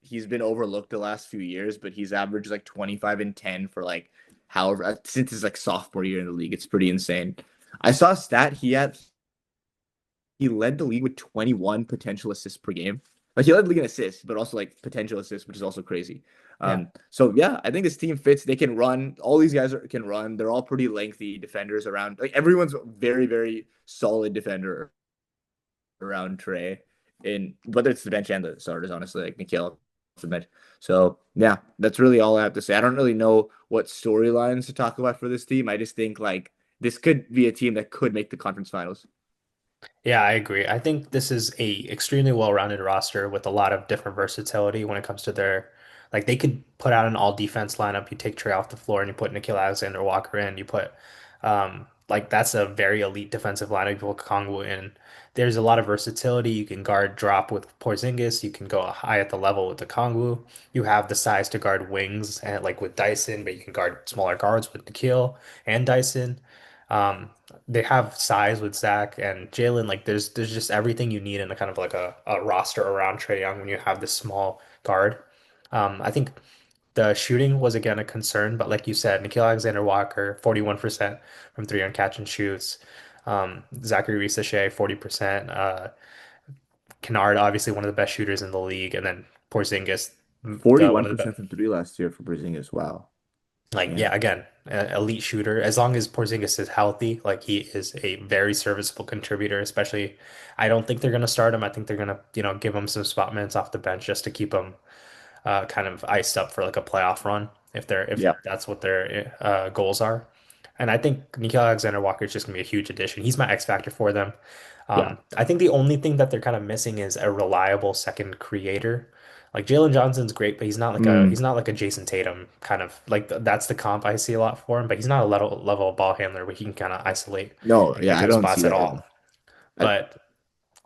he's been overlooked the last few years, but he's averaged like 25 and 10 for like however since his like sophomore year in the league. It's pretty insane. I saw a stat he led the league with 21 potential assists per game. Like he led the league in assists, but also like potential assists, which is also crazy. Yeah. So yeah, I think this team fits. They can run. All these guys can run. They're all pretty lengthy defenders around. Like everyone's very, very solid defender around Trey. In whether it's the bench and the starters, honestly, like Nikhil the bench. So yeah, that's really all I have to say. I don't really know what storylines to talk about for this team. I just think like this could be a team that could make the conference finals. Yeah, I agree. I think this is a extremely well-rounded roster with a lot of different versatility when it comes to their like they could put out an all defense lineup. You take Trey off the floor and you put Nickeil Alexander Walker in. You put like that's a very elite defensive lineup. You put Kongwu in. There's a lot of versatility. You can guard drop with Porzingis. You can go high at the level with the Kongwu. You have the size to guard wings and like with Dyson, but you can guard smaller guards with Nikhil and Dyson. Um, they have size with Zach and Jalen. Like there's just everything you need in a kind of like a roster around Trae Young when you have this small guard. I think the shooting was again a concern, but like you said, Nickeil Alexander Walker, 41% from three on catch and shoots. Zachary Risachet, 40%. Kennard, obviously one of the best shooters in the league, and then Porzingis, the one of the best. 41% from three last year for Porzingis. Wow. Like, yeah, Damn. again, elite shooter. As long as Porzingis is healthy, like he is a very serviceable contributor, especially I don't think they're gonna start him. I think they're gonna, give him some spot minutes off the bench just to keep him kind of iced up for like a playoff run if Yeah. that's what their goals are. And I think Nickeil Alexander Walker is just gonna be a huge addition. He's my X factor for them. Yeah. I think the only thing that they're kind of missing is a reliable second creator. Like Jalen Johnson's great, but he's Mm. not like a Jason Tatum kind of like that's the comp I see a lot for him. But he's not a level ball handler where he can kind of isolate No, and yeah, pick I up don't spots see at that at all. all. I, But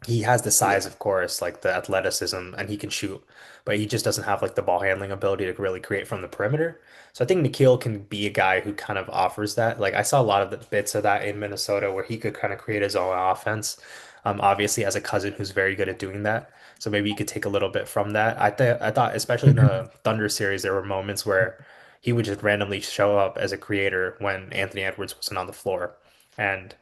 he has the size, yeah. of course, like the athleticism, and he can shoot, but he just doesn't have like the ball handling ability to really create from the perimeter. So I think Nikhil can be a guy who kind of offers that. Like I saw a lot of the bits of that in Minnesota where he could kind of create his own offense. Obviously as a cousin who's very good at doing that. So maybe you could take a little bit from that. I thought especially in the Thunder series there were moments where he would just randomly show up as a creator when Anthony Edwards wasn't on the floor. And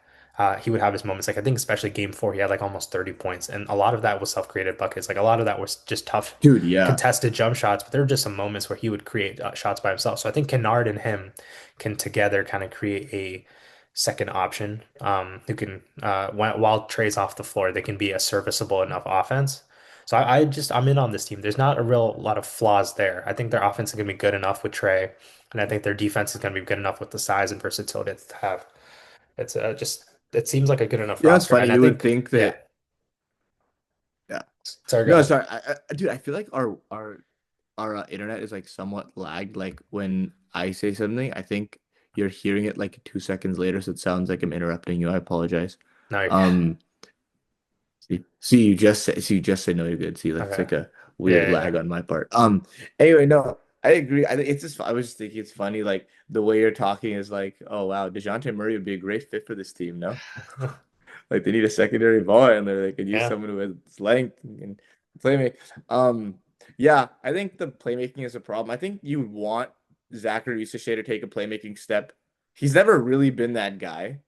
he would have his moments. Like I think especially game four, he had like almost 30 points. And a lot of that was self-created buckets. Like a lot of that was just tough Dude, yeah. contested jump shots, but there were just some moments where he would create shots by himself. So I think Kennard and him can together kind of create a second option who can, while Trey's off the floor, they can be a serviceable enough offense. So I'm in on this team. There's not a real lot of flaws there. I think their offense is going to be good enough with Trey, and I think their defense is going to be good enough with the size and versatility to have. It's just it seems like a good enough It's roster, funny. and I You would think think yeah. that, yeah. Sorry, go No, ahead. sorry. Dude, I feel like our our internet is like somewhat lagged. Like when I say something, I think you're hearing it like 2 seconds later, so it sounds like I'm interrupting you. I apologize. No, you're good. Um, see, you just say no, you're good. See, that's Okay. like a Yeah, weird yeah, lag on my part. Anyway, no, I agree. I think it's just I was just thinking it's funny, like the way you're talking is like, oh wow, DeJounte Murray would be a great fit for this team, no? yeah. Like they need a secondary ball and they could use Yeah. someone who has length and playmaking. Um, yeah, I think the playmaking is a problem. I think you want Zachary Sachet to take a playmaking step. He's never really been that guy.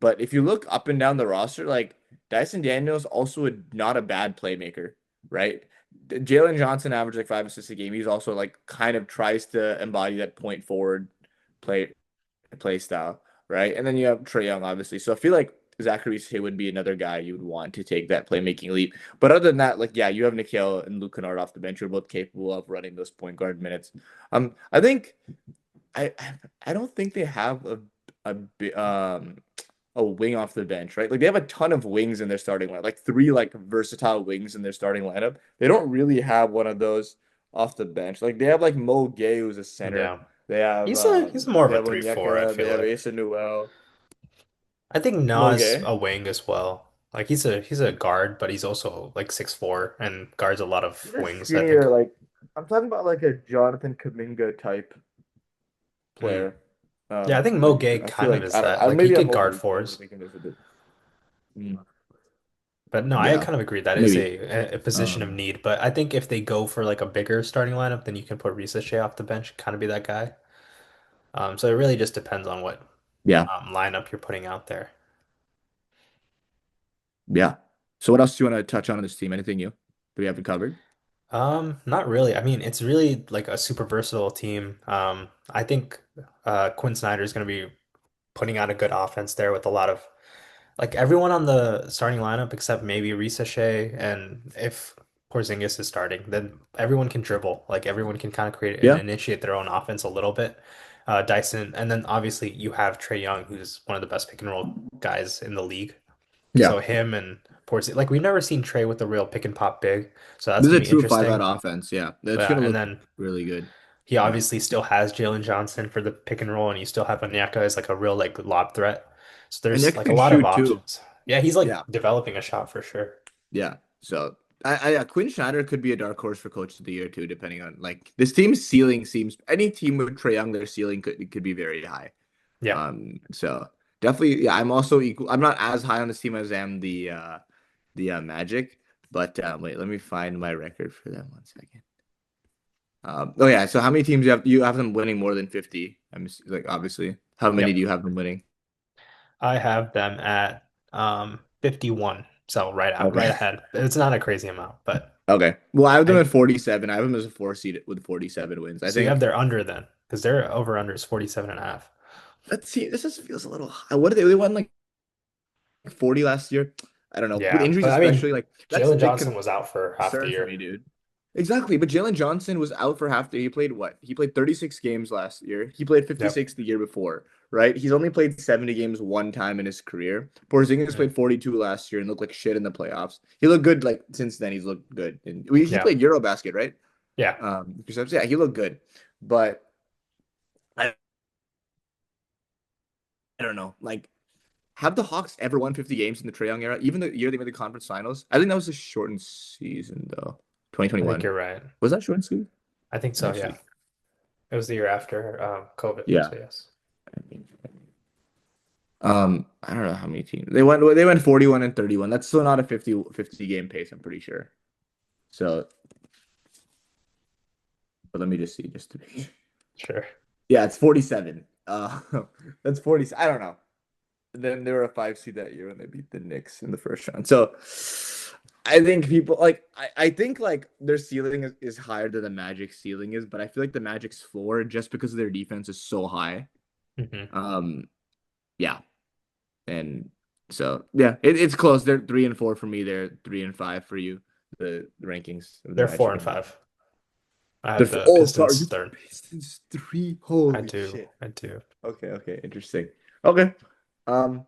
But if you look up and down the roster, like Dyson Daniels also not a bad playmaker, right? Jalen Johnson averaged like 5 assists a game. He's also like kind of tries to embody that point forward play play style, right? And then you have Trae Young, obviously. So I feel like Zachary Shea would be another guy you would want to take that playmaking leap. But other than that, like yeah, you have Nikhil and Luke Kennard off the bench. You're both capable of running those point guard minutes. I think I I don't think they have a a wing off the bench, right? Like they have a ton of wings in their starting lineup, like three like versatile wings in their starting lineup. They don't really have one of those off the bench. Like they have like Mo Gay who's a center. Yeah. He's more of They a have 3-4, I Onyeka, they feel have like. Asa Newell. I think Mo Nas Gay. a wing as well. Like he's a guard, but he's also like 6'4" and guards a lot of They're wings, I think. skinnier, like I'm talking about like a Jonathan Kaminga type Mm. player. Yeah, I think Mo Like Gay I feel kind of like is I don't know. that. Like he Maybe I'm could guard over fours. thinking this a bit. Mm, But no, I yeah, kind of agree that is maybe. a position of Um, need. But I think if they go for like a bigger starting lineup, then you can put Risa Shea off the bench, kind of be that guy. So it really just depends on what yeah, lineup you're putting out there. yeah. So what else do you want to touch on this team? Anything new that we haven't covered? Not really. I mean, it's really like a super versatile team. I think Quinn Snyder is going to be putting out a good offense there with a lot of like everyone on the starting lineup except maybe Risa Shea, and if Porzingis is starting, then everyone can dribble. Like everyone can kind of create and Yeah, initiate their own offense a little bit. Dyson, and then obviously you have Trae Young, who's one of the best pick and roll guys in the league. yeah. So him and Porzingis, like we've never seen Trae with a real pick and pop big, so that's This is gonna a be true five out interesting. offense. Yeah, that's Yeah, gonna and look then really good. he Yeah, obviously still has Jalen Johnson for the pick and roll, and you still have Onyeka as like a real like lob threat. So and there's Nick like a can lot of shoot too. options. Yeah, he's like Yeah, developing a shot for sure. yeah. So Quinn Snyder could be a dark horse for coach of the year too, depending on like this team's ceiling seems any team with Trae Young, their ceiling could be very high. Yeah. So definitely, yeah. I'm also equal. I'm not as high on this team as I am the Magic, but wait, let me find my record for them 1 second. Oh yeah. So how many teams you have? You have them winning more than 50? I'm just, like obviously. How many do Yep. you have them winning? I have them at 51. So right Okay. ahead. It's not a crazy amount, but Okay. Well, I have them I at 47. I have them as a 4 seed with 47 wins. I so you have think. their under then because their over under is 47 and a half. Let's see. This just feels a little high. What did they won like 40 last year? I don't know. With Yeah. injuries, But I mean, especially, like that's a Jalen big Johnson was out for half the concern for year. me, dude. Exactly. But Jalen Johnson was out for half the he played what? He played 36 games last year. He played Yep. 56 the year before, right? He's only played 70 games one time in his career. Porzingis Mm. played 42 last year and looked like shit in the playoffs. He looked good like since then. He's looked good. And he Yeah. played Eurobasket, right? Yeah. Yeah, he looked good. But I don't know. Like, have the Hawks ever won 50 games in the Trae Young era? Even the year they made the conference finals? I think that was a shortened season, though. I think 2021. you're right. Was that shortened season? I think Let so, me yeah. see. It was the year after COVID. Yeah. So yes. I don't know how many teams. They went 41 and 31. That's still not a 50 game pace, I'm pretty sure. So, but let me just see, just to be. Sure. Yeah, it's 47. That's 40. I don't know. Then they were a 5 seed that year when they beat the Knicks in the first round. So I think people like I think like their ceiling is higher than the Magic ceiling is, but I feel like the Magic's floor, just because of their defense, is so high. Hmm. Um, yeah. And so yeah, it's close. They're 3 and 4 for me. They're 3 and 5 for you. The rankings of the They're four Magic and and five. I the have the oh sorry, Pistons you third. Pistons three. I Holy do. shit. I do. Okay, interesting. Okay. Um,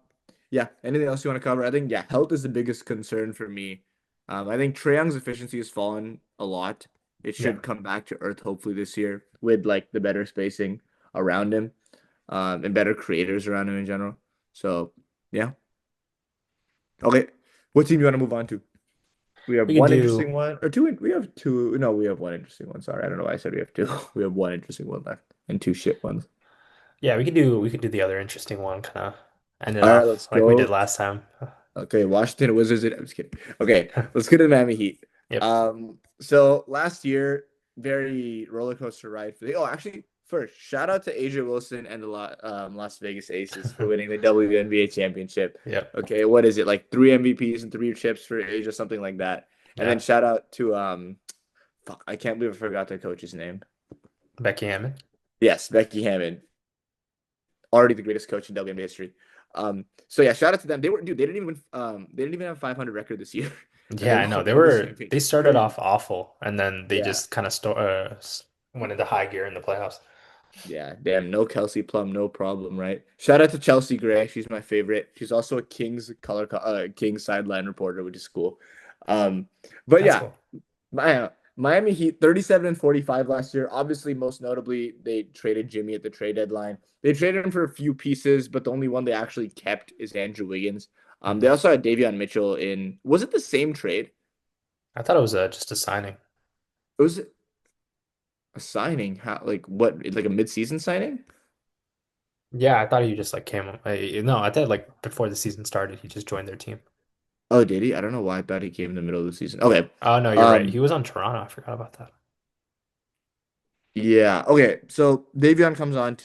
yeah. Anything else you want to cover? I think yeah, health is the biggest concern for me. I think Trae Young's efficiency has fallen a lot. It Yeah. should come back to earth hopefully this year with like the better spacing around him, and better creators around him in general. So yeah. Okay. What team do you want to move on to? We have We could one do interesting one or two. We have two. No, we have one interesting one. Sorry, I don't know why I said we have two. We have one interesting one left and two shit ones. yeah, we could do the other interesting one, kind of end it All right, let's off like we did go. last time. Okay, Washington Wizards. I'm just kidding. Okay, let's get to the Miami Heat. Yep. So last year, very roller coaster ride for the. Oh, actually, first, shout out to Asia Wilson and the Las Vegas Aces for winning the WNBA championship. Yep. Okay, what is it like? Three MVPs and three chips for Asia, something like that. And then Yeah. shout out to fuck, I can't believe I forgot the coach's name. Becky Hammond. Yes, Becky Hammond, already the greatest coach in WNBA history. So yeah, shout out to them. They were dude. They didn't even have 500 record this year, and they Yeah, I know. won the They championship. started Crazy. off awful and then they Yeah, just kind of went into high gear in the playoffs. yeah. Damn, no Kelsey Plum, no problem, right? Shout out to Chelsea Gray. She's my favorite. She's also a Kings sideline reporter, which is cool. Um, but That's yeah, cool. Miami Heat 37 and 45 last year. Obviously, most notably, they traded Jimmy at the trade deadline. They traded him for a few pieces, but the only one they actually kept is Andrew Wiggins. They Hmm. also had Davion Mitchell in. Was it the same trade? I thought it was just a signing. It was a signing. How like what? Like a midseason signing? Yeah, I thought he just like came. No, I thought like before the season started, he just joined their team. Oh, did he? I don't know why I thought he came in the middle of the season. Okay. Oh no, you're right. Um, He was on Toronto. I forgot about that. yeah. Okay. So Davion comes on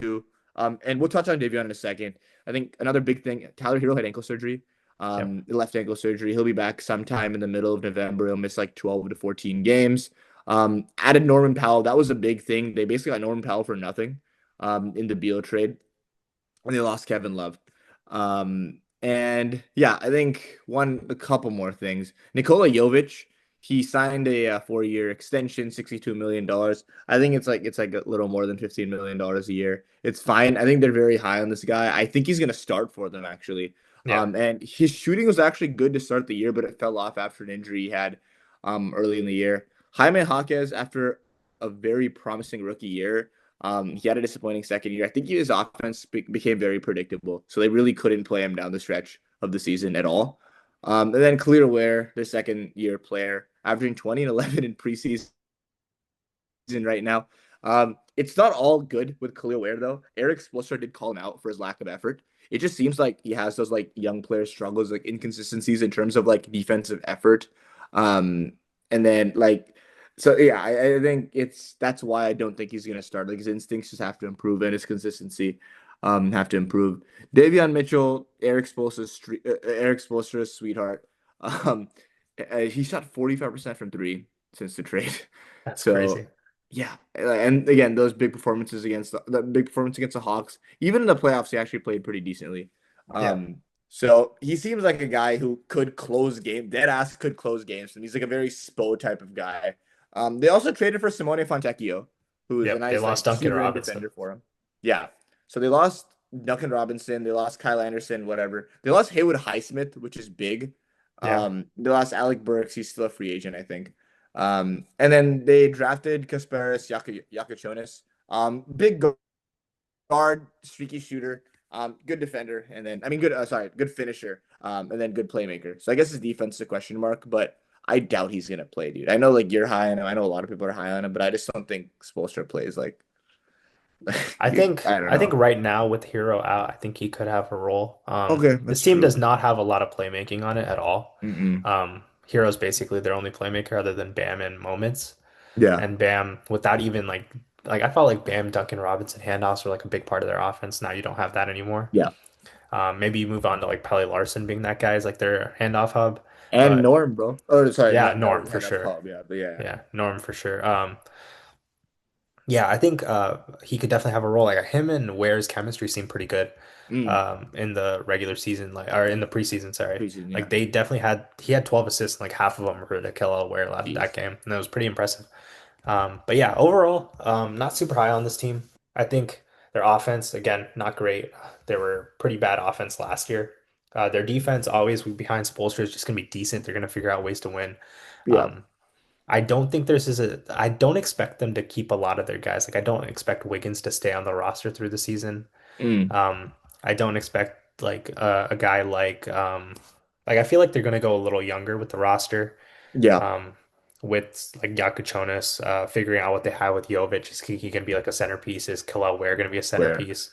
too. And we'll touch on Davion in a second. I think another big thing, Tyler Hero had ankle surgery, Yep. left ankle surgery. He'll be back sometime in the middle of November. He'll miss like 12 to 14 games. Added Norman Powell. That was a big thing. They basically got Norman Powell for nothing, in the Beal trade. And they lost Kevin Love. And yeah, I think a couple more things. Nikola Jovic, he signed a 4-year extension, $62 million. I think it's like a little more than $15 million a year. It's fine. I think they're very high on this guy. I think he's gonna start for them actually. Yeah. And his shooting was actually good to start the year, but it fell off after an injury he had early in the year. Jaime Jaquez, after a very promising rookie year, he had a disappointing second year. I think his offense became very predictable, so they really couldn't play him down the stretch of the season at all. And then Clear Ware, their second year player, averaging 20 and 11 in preseason right now. It's not all good with Khalil Ware though. Eric Spoelstra did call him out for his lack of effort. It just seems like he has those like young player struggles, like inconsistencies in terms of like defensive effort. Um, and then like so yeah, I think that's why I don't think he's gonna start. Like his instincts just have to improve and his consistency have to improve. Davion Mitchell, Eric Spoelstra's sweetheart. Um, he shot 45% from three since the trade. That's So crazy. yeah, and again, those big performances against the big performance against the Hawks, even in the playoffs, he actually played pretty decently. Yeah. So he seems like a guy who could close game, dead ass could close games, and he's like a very Spo type of guy. They also traded for Simone Fontecchio, who is a Yep. They nice like lost Duncan shooter and Robinson. defender for him. Yeah, so they lost Duncan Robinson, they lost Kyle Anderson, whatever. They lost Haywood Highsmith, which is big. Yeah. They lost Alec Burks, he's still a free agent, I think. And then they drafted Kasparis Yakachonis. Big guard, streaky shooter, good defender, and then I mean good finisher, and then good playmaker. So I guess his defense is a question mark, but I doubt he's gonna play, dude. I know like you're high on him. I know a lot of people are high on him, but I just don't think Spoelstra plays like I don't I think know. right now with Hero out, I think he could have a role. Okay, This that's team true. does not have a lot of playmaking on it at all. Mm-mm. Hero's basically their only playmaker other than Bam and moments. Yeah, And Bam, without even like I felt like Bam, Duncan Robinson handoffs were like a big part of their offense. Now you don't have that anymore. yeah, Maybe you move on to like Pelly Larson being that guy is like their handoff hub. and But Norm, bro. Oh, sorry, yeah, not Norm with for head up sure. hub, yeah, but yeah, Yeah, Norm for sure. Yeah, I think he could definitely have a role. Like him and Ware's chemistry seemed pretty good mm, in the regular season, like or in the preseason, sorry. preseason, Like yeah. they definitely had he had 12 assists, and like half of them were to kill Ware that Jeez. game, and that was pretty impressive. But yeah, overall, not super high on this team. I think their offense, again, not great. They were pretty bad offense last year. Their defense always behind Spoelstra is just gonna be decent. They're gonna figure out ways to win. Yeah. Um, I don't think there's is a I don't expect them to keep a lot of their guys. Like I don't expect Wiggins to stay on the roster through the season. Mm, Um, I don't expect like a guy like I feel like they're gonna go a little younger with the roster. yeah, Um, with like Yakuchonis, figuring out what they have with Jovic. Is he can be like a centerpiece? Is Ware gonna be a where, centerpiece?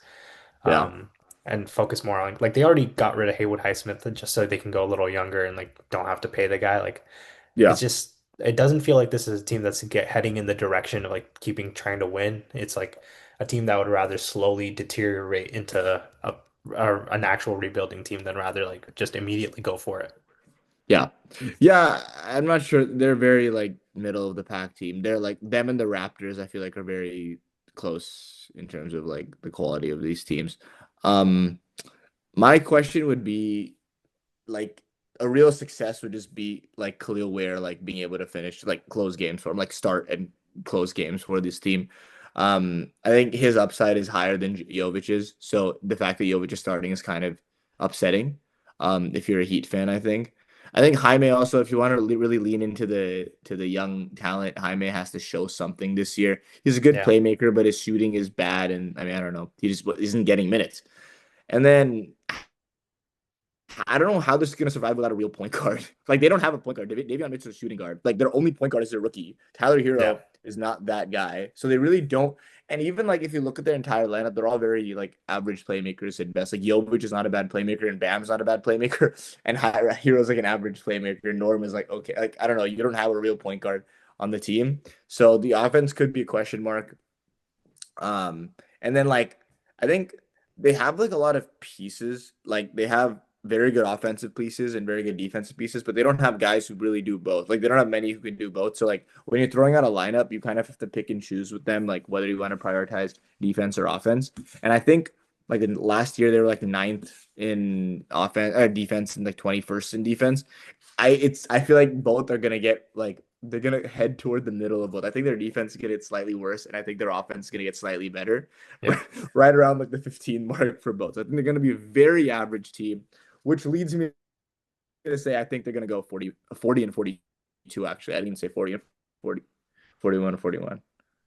yeah, Um, and focus more on like they already got rid of Haywood Highsmith just so they can go a little younger and like don't have to pay the guy. Like yeah, it's just it doesn't feel like this is a team that's get heading in the direction of like keeping trying to win. It's like a team that would rather slowly deteriorate into an actual rebuilding team than rather like just immediately go for it. yeah, yeah. I'm not sure. They're very like middle of the pack team. They're like them and the Raptors. I feel like are very close in terms of like the quality of these teams. Um, my question would be like a real success would just be like Khalil Ware like being able to finish like close games for him, like start and close games for this team. I think his upside is higher than Jovic's, so the fact that Jovic is starting is kind of upsetting. If you're a Heat fan, I think. I think Jaime also, if you want to really lean into the young talent, Jaime has to show something this year. He's a good Yeah. playmaker, but his shooting is bad, and I mean I don't know, he just isn't getting minutes. And then I don't know how this is gonna survive without a real point guard. Like they don't have a point guard. Davion Mitchell's a shooting guard. Like their only point guard is their rookie. Tyler Yeah. Hero is not that guy. So they really don't. And even like if you look at their entire lineup, they're all very like average playmakers at best. Like Jovic is not a bad playmaker, and Bam's not a bad playmaker, and Hero's like an average playmaker. Norm is like okay. Like I don't know. You don't have a real point guard on the team, so the offense could be a question mark. And then like I think they have like a lot of pieces. Like they have very good offensive pieces and very good defensive pieces, but they don't have guys who really do both. Like they don't have many who can do both. So like when you're throwing out a lineup, you kind of have to pick and choose with them, like whether you want to prioritize defense or offense. And I think like in last year they were like ninth in offense defense and like 21st in defense. I feel like both are gonna get like they're gonna head toward the middle of both. I think their defense is gonna get slightly worse, and I think their offense is gonna get slightly better, Yeah. right around like the 15 mark for both. So I think they're gonna be a very average team, which leads me to say I think they're gonna go 40 and 42. Actually, I didn't even say 40 and 40, 41 and 41. I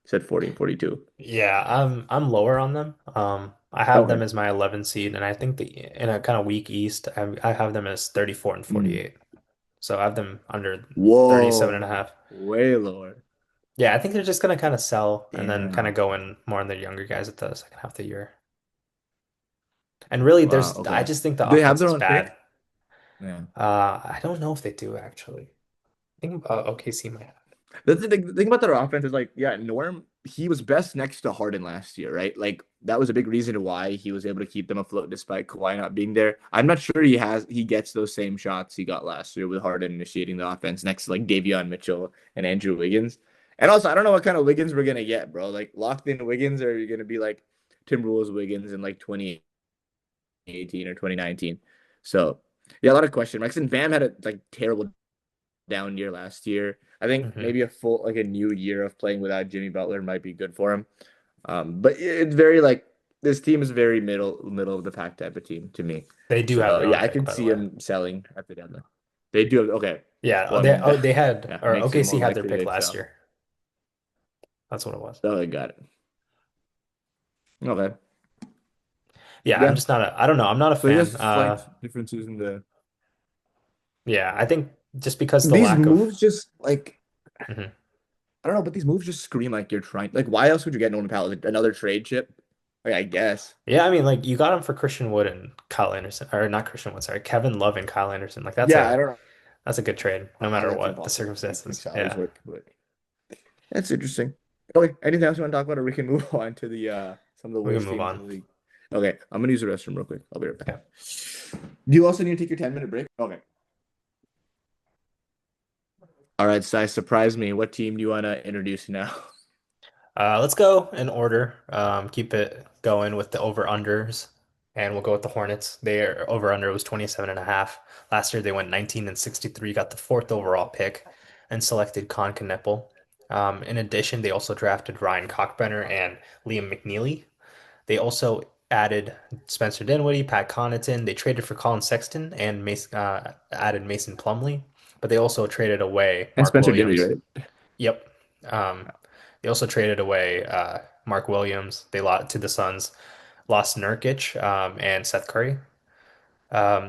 said 40 and 42. Yeah, I'm lower on them. I have them Okay. as my 11 seed, and I think the in a kind of weak East, I have them as 34 and Mm. 48. So I have them under 37 and a Whoa, half. way lower. Yeah, I think they're just gonna kind of sell and then kind of Damn. go in more on the younger guys at the second half of the year. And really, Wow. I Okay. just think the Do they have offense their is own bad. pick? Yeah. I don't know if they do actually. I think OKC might have. The thing about their offense is like, yeah, Norm, he was best next to Harden last year, right? Like that was a big reason why he was able to keep them afloat despite Kawhi not being there. I'm not sure he gets those same shots he got last year with Harden initiating the offense next to like Davion Mitchell and Andrew Wiggins. And also, I don't know what kind of Wiggins we're gonna get, bro. Like locked in Wiggins, or are you gonna be like Timberwolves Wiggins in like 2018 or 2019? So yeah, a lot of question marks. And Bam had a like terrible down year last year. I think Hmm. maybe a new year of playing without Jimmy Butler might be good for him. But it's very like this team is very middle of the pack type of team to me. They do have So their yeah, own I pick, could by the see way. him selling at the deadline. They do have okay. Yeah, Well, I mean they had yeah, or makes it OKC more had their likely pick they'd last sell. year. That's what it was. Oh, I got it. Okay. Yeah, I'm Yeah. just not I don't know. I'm not a So I fan. guess slight differences in the Yeah, I think just because the these lack of moves just like Mhm. I don't know, but these moves just scream like you're trying. Like, why else would you get Norman Powell? Like, another trade chip? Like, I guess. Yeah, I mean like you got him for Christian Wood and Kyle Anderson or not Christian Wood, sorry, Kevin Love and Kyle Anderson. Like Yeah, I don't know that's a good trade no how matter that's what the impossible. Make circumstances. salaries Yeah. work, but that's interesting. Okay, anything else you want to talk about, or we can move on to the some of the We can worst move teams in on. the league. Okay, I'm gonna use the restroom real quick. I'll be right back. Okay. Do you also need to take your 10-minute break? Okay. All right, Sai, surprise me. What team do you want to introduce now? Let's go in order. Keep it going with the over-unders, and we'll go with the Hornets. Their over-under was 27 and a half. Last year they went 19 and 63, got the fourth overall pick, and selected Con Kneppel. In addition, they also drafted Ryan Cockbrenner and Liam McNeely. They also added Spencer Dinwiddie, Pat Connaughton. They traded for Colin Sexton and added Mason Plumlee, but they also traded away And Mark Spencer Dinwiddie, Williams. right? Yep. Um, they also traded away Mark Williams. They lost to the Suns, lost Nurkic and Seth Curry.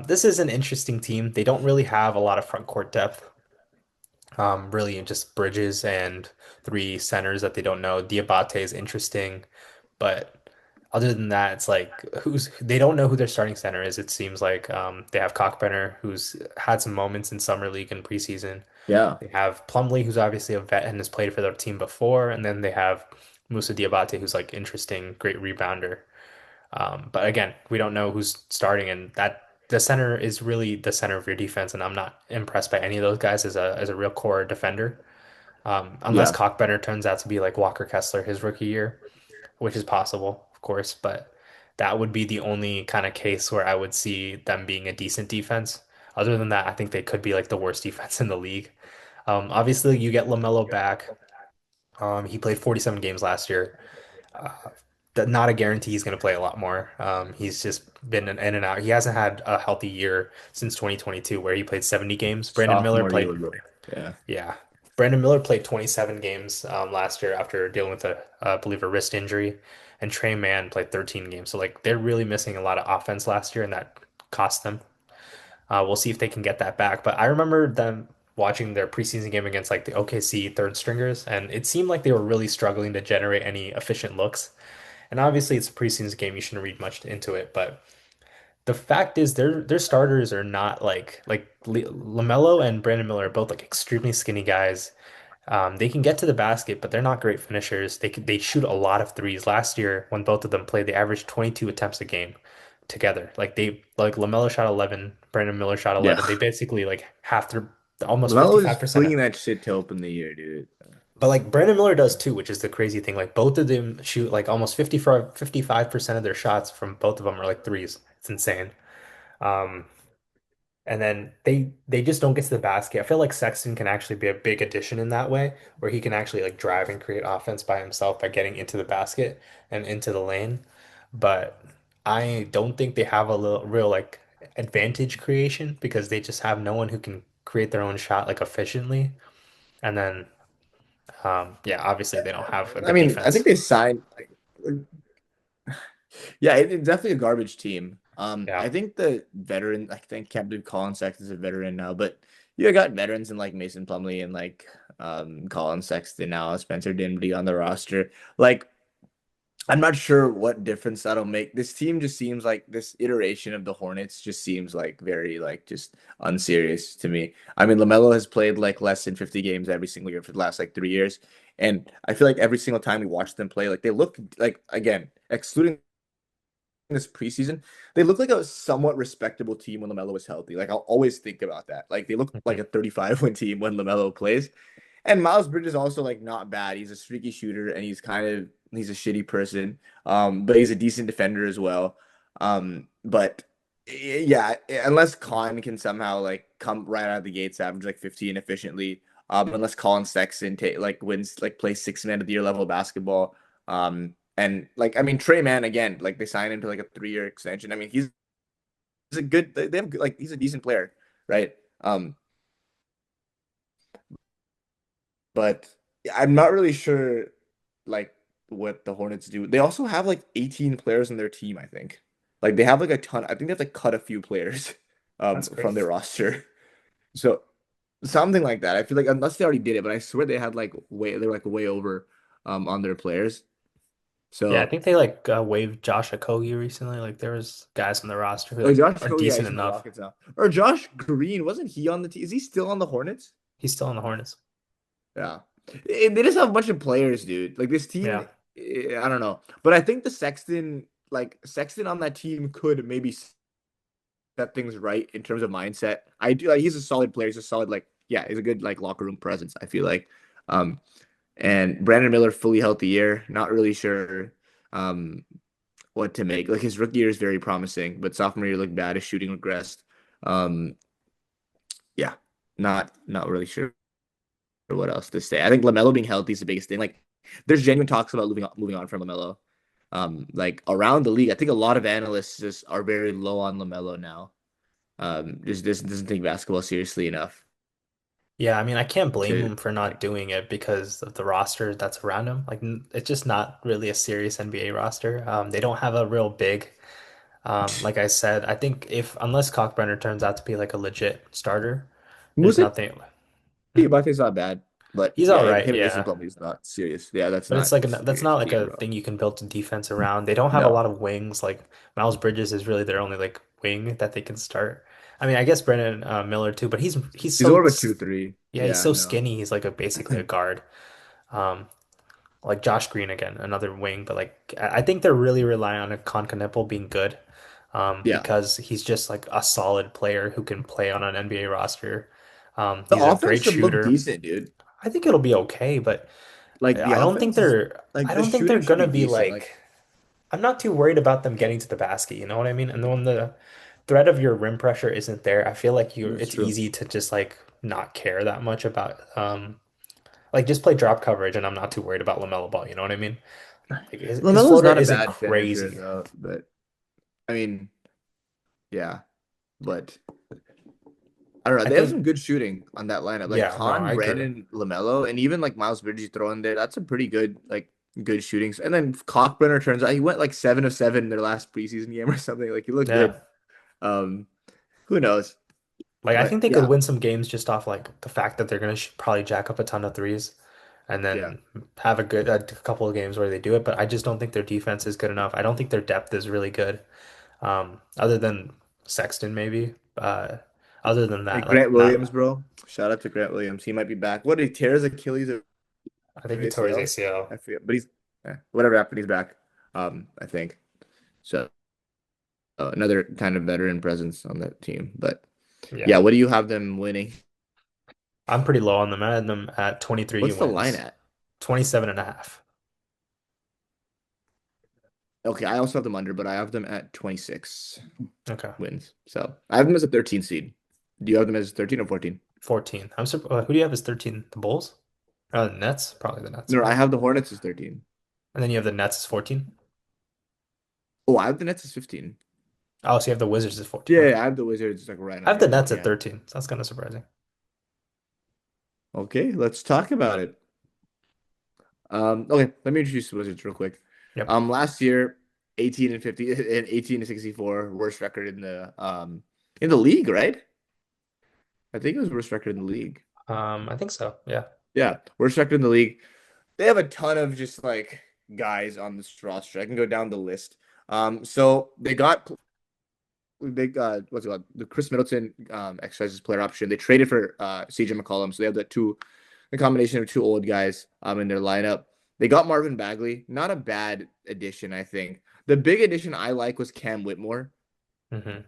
This is an interesting team. They don't really have a lot of front court depth. Really just Bridges and three centers that they don't know. Diabate is interesting, but other than that, it's like who's they don't know who their starting center is. It seems like they have Cockburner, who's had some moments in summer league and preseason. Yeah. They have Plumlee, who's obviously a vet and has played for their team before, and then they have Musa Diabate, who's like interesting, great rebounder. But again, we don't know who's starting, and that the center is really the center of your defense, and I'm not impressed by any of those guys as a real core defender. Unless Yeah. Cockburner turns out to be like Walker Kessler his rookie year, which is possible, of course, but that would be the only kind of case where I would see them being a decent defense. Other than that, I think they could be like the worst defense in the league. Obviously, you get LaMelo back. He played 47 games last year. Uh, not a guarantee he's going to play a lot more. He's just been in and out. He hasn't had a healthy year since 2022, where he played 70 games. Brandon Miller Sophomore year played, was rough. Yeah. yeah. Brandon Miller played 27 games last year after dealing with I believe, a wrist injury, and Trey Mann played 13 games. So like they're really missing a lot of offense last year, and that cost them. We'll see if they can get that back. But I remember them watching their preseason game against like the OKC third stringers, and it seemed like they were really struggling to generate any efficient looks. And obviously, it's a preseason game; you shouldn't read much into it. But the fact is, their starters are not LaMelo and Brandon Miller are both like extremely skinny guys. They can get to the basket, but they're not great finishers. They shoot a lot of threes. Last year, when both of them played, they averaged 22 attempts a game together. Like LaMelo shot 11, Brandon Miller shot Yeah. 11. They basically like half their almost LaMelo is 55%. flinging that shit to open the year, dude. But like Brandon Miller does too, which is the crazy thing. Like both of them shoot like almost 55% of their shots from both of them are like threes. It's insane. Um, and then they just don't get to the basket. I feel like Sexton can actually be a big addition in that way, where he can actually like drive and create offense by himself by getting into the basket and into the lane. But I don't think they have a little real like advantage creation because they just have no one who can create their own shot like efficiently. And then yeah, obviously they don't have a I good mean, I think defense. they signed. Yeah, it's definitely a garbage team. Yeah, I think the veteran, I think can't believe Colin Sexton is a veteran now, but you got veterans in like Mason Plumlee and like Colin Sexton now, Spencer Dinwiddie on the roster. Like, I'm not sure what difference that'll make. This team just seems like this iteration of the Hornets just seems like very like just unserious to me. I mean, LaMelo has played like less than 50 games every single year for the last like 3 years. And I feel like every single time we watch them play, like they look like again, excluding this preseason, they look like a somewhat respectable team when LaMelo was healthy. Like I'll always think about that. Like they look like mhm. a 35 win team when LaMelo plays. And Miles Bridges is also like not bad. He's a streaky shooter and he's a shitty person. But he's a decent defender as well. But yeah, unless Colin can somehow like come right out of the gates, average like 15 efficiently. Unless Colin Sexton wins like plays 6 man of the year level basketball. And like I mean Trey Mann again, like they signed him to like a 3 year extension. I mean he's a good they have like he's a decent player, right? But I'm not really sure like what the Hornets do. They also have like 18 players in their team, I think. Like they have like a ton. I think they have to cut a few players That's from their crazy. roster. So something like that. I feel like unless they already did it, but I swear they had like they're like way over on their players. Yeah, I So think they like waived Josh Okogie recently. Like there was guys on the roster who oh, like Josh are yeah, decent he's on the enough. Rockets now. Or Josh Green, wasn't he on the team? Is he still on the Hornets? He's still on the Hornets. Yeah. They just have a bunch of players, dude. Like this team, Yeah, I don't know. But I think the Sexton on that team could maybe set things right in terms of mindset. I do like he's a solid player. He's a solid like yeah, he's a good like locker room presence, I feel like. Um and Brandon Miller fully healthy year. Not really sure um what to make. Like his rookie year is very promising, but sophomore year looked bad. His shooting regressed. Um yeah, not really sure what else to say. I think LaMelo being healthy is the biggest thing. Like, there's genuine talks about moving on from LaMelo. Like around the league, I think a lot of analysts just are very low on LaMelo now. Just doesn't take basketball seriously enough. Yeah, I mean, I can't blame to him for not like. doing it because of the roster that's around him. Like, it's just not really a serious NBA roster. They don't have a real big. Like I said, I think if unless Cockburner turns out to be like a legit starter, there's Musa nothing. Hmm? Bate's not bad, but He's all yeah, right, him and Mason yeah. Plumlee's not serious. Yeah, that's But it's not like that's serious not like team, a bro. thing you can build a defense around. They don't have a No, lot of wings. Like Miles Bridges is really their only like wing that they can start. I mean, I guess Brennan Miller too, but he's he's so more of a 2-3. yeah, he's Yeah, so no. skinny. He's like a basically a guard. Um, like Josh Green again, another wing, but like I think they're really relying on a Conconnipple being good, Yeah, because he's just like a solid player who can play on an NBA roster. the He's a offense great should look shooter. decent, dude. I think it'll be okay, but Like the offense is I like the don't think they're shooting should be gonna be decent. Like like I'm not too worried about them getting to the basket, you know what I mean? And then when the threat of your rim pressure isn't there, I feel like that's it's true. easy to just like not care that much about like just play drop coverage and I'm not too worried about LaMelo Ball, you know what I mean? Like his Lamelo's floater not a isn't bad finisher crazy. though, but I mean, yeah, but I don't know. I They have think some good shooting on that lineup. Like yeah, no, Con, I agree. Brandon, Lamelo, and even like Miles Bridges throw in there. That's a pretty good like good shooting. And then Cockburner turns out he went like 7 of 7 in their last preseason game or something. Like he looked Yeah. good. Um, who knows? Like I But think they could yeah, win some games just off like the fact that they're gonna sh probably jack up a ton of threes and yeah. then have a couple of games where they do it, but I just don't think their defense is good enough. I don't think their depth is really good. Other than Sexton maybe. Other than Hey, that, Grant like Williams, not bro. Shout out to Grant Williams. He might be back. What did he tear his Achilles or I think he tore his ACL? ACL. I forget, but he's whatever happened, he's back. I think so. Another kind of veteran presence on that team. But Yeah. yeah, what do you have them winning? I'm pretty low on them. I had them at 23 What's the line wins, at? 27 and a half. Okay, I also have them under, but I have them at 26 Okay. wins. So I have them as a 13 seed. Do you have them as 13 or 14? 14. Who do you have as 13? The Bulls? The Nets? Probably the Nets, No, I right? have the Hornets as 13. And then you have the Nets as 14. Oh, I have the Nets as 15. Oh, so you have the Wizards as 14. Yeah, Okay. yeah, I have the Wizards like right I have the under them. Nets at Yeah. 13. So that's kind of surprising. Okay, let's talk about it. Okay, let me introduce the Wizards real quick. Yep. Last year, 18 and 50 and 18 to 64, worst record in the league, right? I think it was worst record in the league. I think so. Yeah. Yeah, worst record in the league. They have a ton of just like guys on this roster. I can go down the list. So they got what's it called? The Chris Middleton exercises player option. They traded for CJ McCollum, so they have the combination of two old guys in their lineup. They got Marvin Bagley, not a bad addition, I think. The big addition I like was Cam Whitmore. Hmm.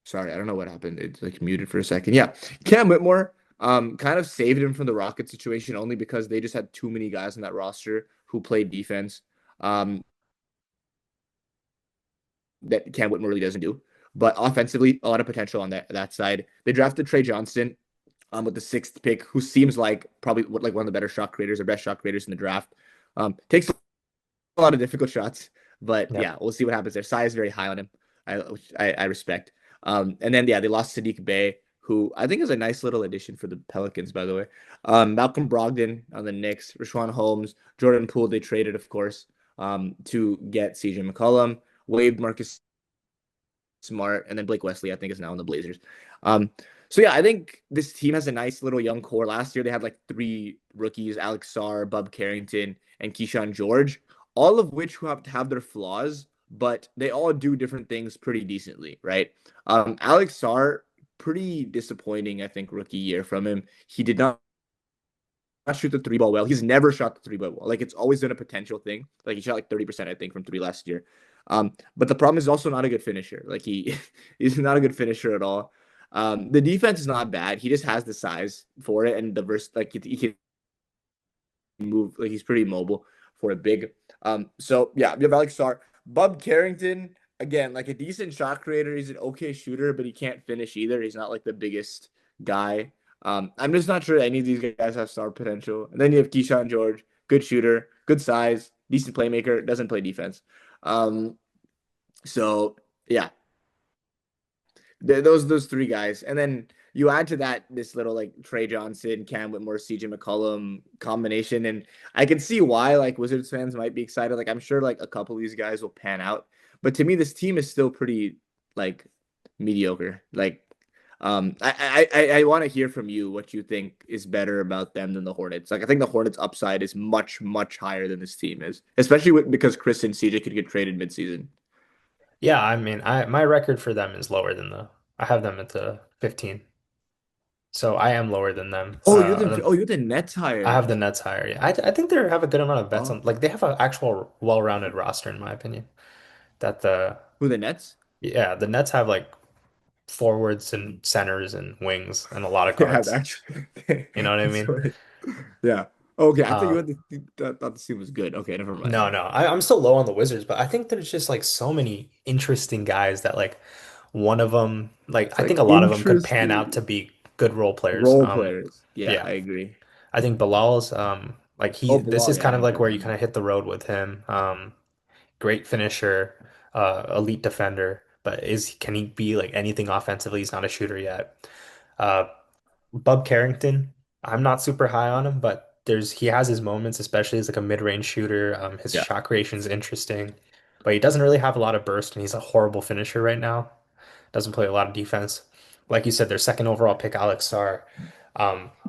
Sorry, I don't know what happened. It's like muted for a second. Yeah, Cam Whitmore kind of saved him from the Rocket situation only because they just had too many guys on that roster who played defense. That Cam Whitmore really doesn't do. But offensively, a lot of potential on that side. They drafted Trey Johnston with the sixth pick, who seems like probably like one of the better shot creators or best shot creators in the draft. Takes a lot of difficult shots, but Yep. yeah, we'll see what happens there. Sai is very high on him, which I respect. And then yeah, they lost Sadiq Bey, who I think is a nice little addition for the Pelicans, by the way. Malcolm Brogdon on the Knicks, Rashawn Holmes, Jordan Poole. They traded, of course, to get CJ McCollum, waived Marcus Smart, and then Blake Wesley, I think, is now in the Blazers. Um, so yeah, I think this team has a nice little young core. Last year they had like three rookies: Alex Sarr, Bub Carrington, and Keyshawn George, all of which who have their flaws, but they all do different things pretty decently, right? Alex Sarr, pretty disappointing, I think, rookie year from him. He did not shoot the three ball well. He's never shot the three ball well. Like it's always been a potential thing. Like he shot like 30%, I think, from three last year. But the problem is also not a good finisher. Like he's not a good finisher at all. The defense is not bad. He just has the size for it and the like he can move. Like he's pretty mobile for a big. So yeah, you have Alex Sarr, Bub Carrington. Again, like a decent shot creator. He's an okay shooter, but he can't finish either. He's not like the biggest guy. I'm just not sure any of these guys have star potential. And then you have Keyshawn George, good shooter, good size, decent playmaker, doesn't play defense. So Yeah, those three guys, and then you add to that this little like Trey Johnson, Cam Whitmore, CJ McCollum combination, and I can see why like Wizards fans might be excited. Like I'm sure like a couple of these guys will pan out, but to me this team is still pretty like mediocre. Like I want to hear from you what you think is better about them than the Hornets. Like I think the Hornets upside is much higher than this team is, especially because Chris and CJ could get traded midseason. Yeah, I mean, I my record for them is lower than I have them at the 15. So I am lower than them. You're the Nets I higher. have the Nets higher. Yeah, I think they have a good amount of vets on. Oh, Like they have an actual well-rounded roster, in my opinion. That the who the Nets? Yeah, the Nets have like forwards and centers and wings and a lot of Yeah, guards. actually. You know what I That's mean? right. Yeah. Okay, I thought you Uh, had thought the team was good. Okay, never mind no, then. no, I'm still low on the Wizards, but I think there's just like so many interesting guys that like one of them, like It's I think like a lot of them could pan out interesting to be good role players. role players. Yeah, Yeah, I agree. I think Bilal's like Oh, this Bilal. is Yeah, kind I of like agree with where you him. kind of hit the road with him. Great finisher, elite defender, but is can he be like anything offensively? He's not a shooter yet. Uh, Bub Carrington, I'm not super high on him, but he has his moments, especially as like a mid-range shooter. His Yeah. shot creation is interesting, but he doesn't really have a lot of burst, and he's a horrible finisher right now. Doesn't play a lot of defense. Like you said, their second overall pick, Alex Sarr.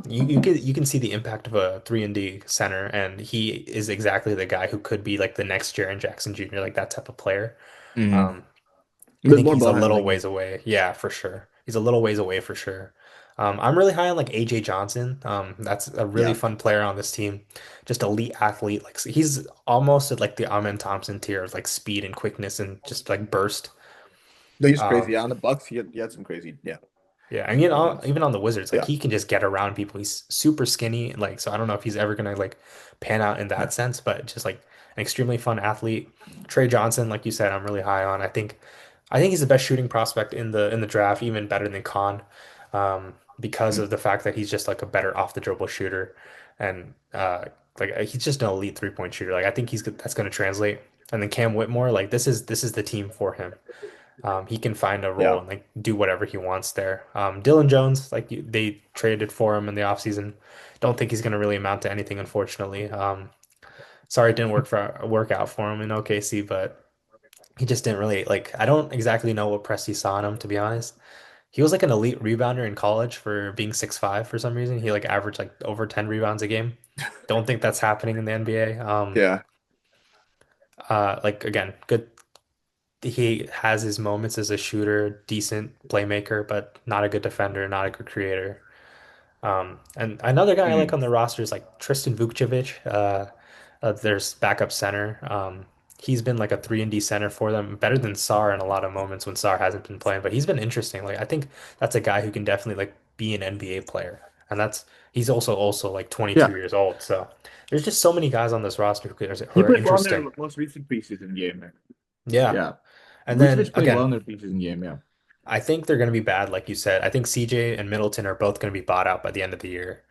You can see the impact of a 3 and D center, and he is exactly the guy who could be like the next Jaren Jackson Jr., like that type of player. Mm-hmm. Um, I With think more he's a ball little handling. ways away. Yeah, for sure. He's a little ways away for sure. I'm really high on like AJ Johnson. That's a really Yeah. fun player on this team. Just elite athlete. Like he's almost at like the Amen Thompson tier of like speed and quickness and just like burst. No, he's crazy. Um, Yeah, on the Bucks, he had some crazy, yeah, yeah, and you know, moments. even on the Wizards, like Yeah. he can just get around people. He's super skinny, like so I don't know if he's ever gonna like pan out in Yeah. that sense, but just like an extremely fun athlete. Trey Johnson, like you said, I'm really high on. I think he's the best shooting prospect in the draft, even better than Khan, because Mm. of the fact that he's just like a better off the dribble shooter, and he's just an elite 3-point shooter. Like I think that's gonna translate. And then Cam Whitmore, like this is the team for him. He can find a role Yeah. and like do whatever he wants there. Dylan Jones, they traded for him in the offseason. Don't think he's going to really amount to anything, unfortunately. Sorry it didn't work out for him in OKC, but he just didn't really like. I don't exactly know what Presti saw in him, to be honest. He was like an elite rebounder in college for being 6'5" for some reason. He like averaged like over 10 rebounds a game. Don't think that's happening in the NBA. Yeah. Like again, good he has his moments as a shooter, decent playmaker, but not a good defender, not a good creator. And another guy I like Mm. on the roster is like Tristan Vukcevic. There's backup center. He's been like a 3 and D center for them, better than Sarr in a lot of moments when Sarr hasn't been playing. But he's been interesting. Like I think that's a guy who can definitely like be an NBA player, and that's he's also like 22 Yeah. years old. So there's just so many guys on this roster who He are played well in their interesting. most recent preseason game, man. Yeah, Yeah. and then Vucevic played well again. in their preseason game, yeah. I think they're going to be bad, like you said. I think CJ and Middleton are both going to be bought out by the end of the year.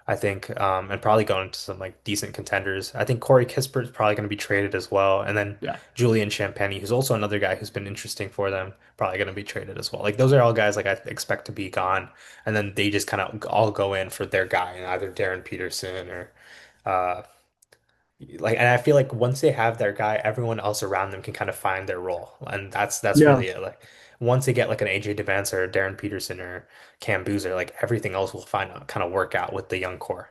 I think, and probably going to some like decent contenders. I think Corey Kispert is probably going to be traded as well, and then Yeah. Julian Champagnie, who's also another guy who's been interesting for them, probably going to be traded as well. Like those are all guys like I expect to be gone, and then they just kind of all go in for their guy, and either Darren Peterson or uh, and I feel like once they have their guy, everyone else around them can kind of find their role, and that's Yeah. really it. Like once they get like an AJ Duvance or Darren Peterson or Cam Boozer, like everything else will find kind of work out with the young core.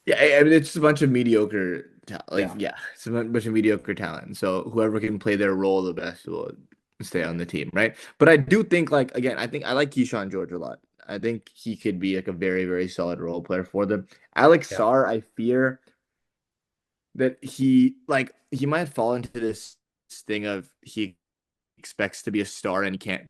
Yeah, I mean, it's just a bunch of mediocre, like, Yeah, yeah, it's a bunch of mediocre talent. So whoever can play their role the best will stay on the team, right? But I do think, like, again, I think I like Keyshawn George a lot. I think he could be like a very solid role player for them. Alex yeah, Sarr, I fear that he might fall into this thing of he expects to be a star and he can't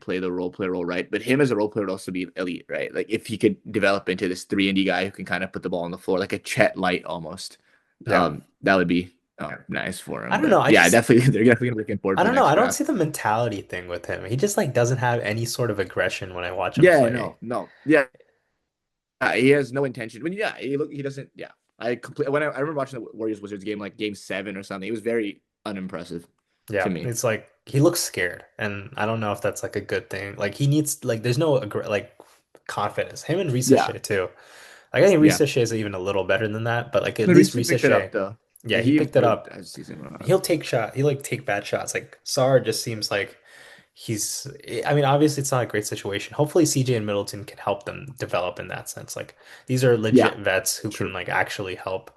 play the role player role right. But him as a role player would also be elite, right? Like if he could develop into this 3 and D guy who can kind of put the ball on the floor, like a Chet Light almost. yeah. That would be nice for I him. don't know. But yeah, definitely they're definitely looking forward I to the don't know. next I don't draft. see the mentality thing with him. He just like doesn't have any sort of aggression when I watch him Yeah, play. no. Yeah, he has no intention. But yeah, he doesn't yeah. I remember watching the Warriors Wizards game like game 7 or something. It was very unimpressive. Yeah, to me. it's like he looks scared, and I don't know if that's like a good thing. Like he needs like there's no like confidence. Him and Yeah, Risachet too. Like I think yeah. Risachet is even a little better than that, but like at least Mauricio picked it up Risachet, though. yeah, he He picked it improved up. as the season went on. He'll take shot. He like take bad shots. Like Sarr just seems like he's. I mean, obviously it's not a great situation. Hopefully CJ and Middleton can help them develop in that sense. Like these are Yeah, legit vets who can true. like actually help.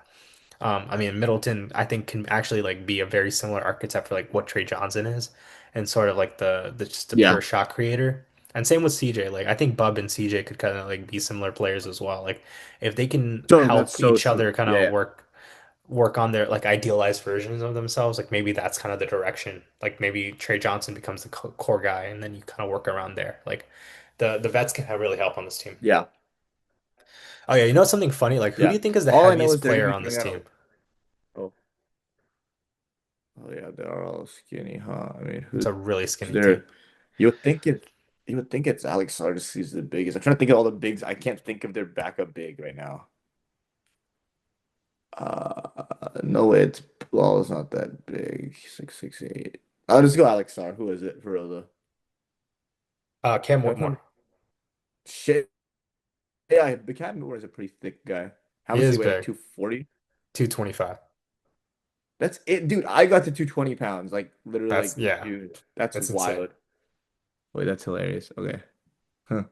I mean, Middleton, I think, can actually like be a very similar archetype for like what Trey Johnson is, and sort of like the just a Yeah. pure shot creator. And same with CJ. Like I think Bub and CJ could kind of like be similar players as well. Like if they can So that's help so each true. other kind Yeah, of yeah. work on their like idealized versions of themselves, like maybe that's kind of the direction. Like maybe Trey Johnson becomes the core guy, and then you kind of work around there. Like the vets can really help on this team. Yeah, Oh yeah, you know something funny? Like who do yeah. you think is the All I know is heaviest they're gonna player be on throwing this out. team? Oh, oh yeah, they're all skinny, huh? I mean, It's who's a really skinny team. there? You would think it. You would think it's Alex Sardis. He's the biggest. I'm trying to think of all the bigs. I can't think of their backup big right now. No way. It's well, it's not that big. 6'8". I'll just go Alex Sar. Who is it for real though? Cam How come? Whitmore. Shit. Yeah, the Cat Moore is a pretty thick guy. How He much does is he weigh? Like big. 240? 225. That's it, dude. I got to 220 pounds. Like literally, That's like, yeah, dude, that's that's insane. wild. Wait, that's hilarious. Okay. Huh.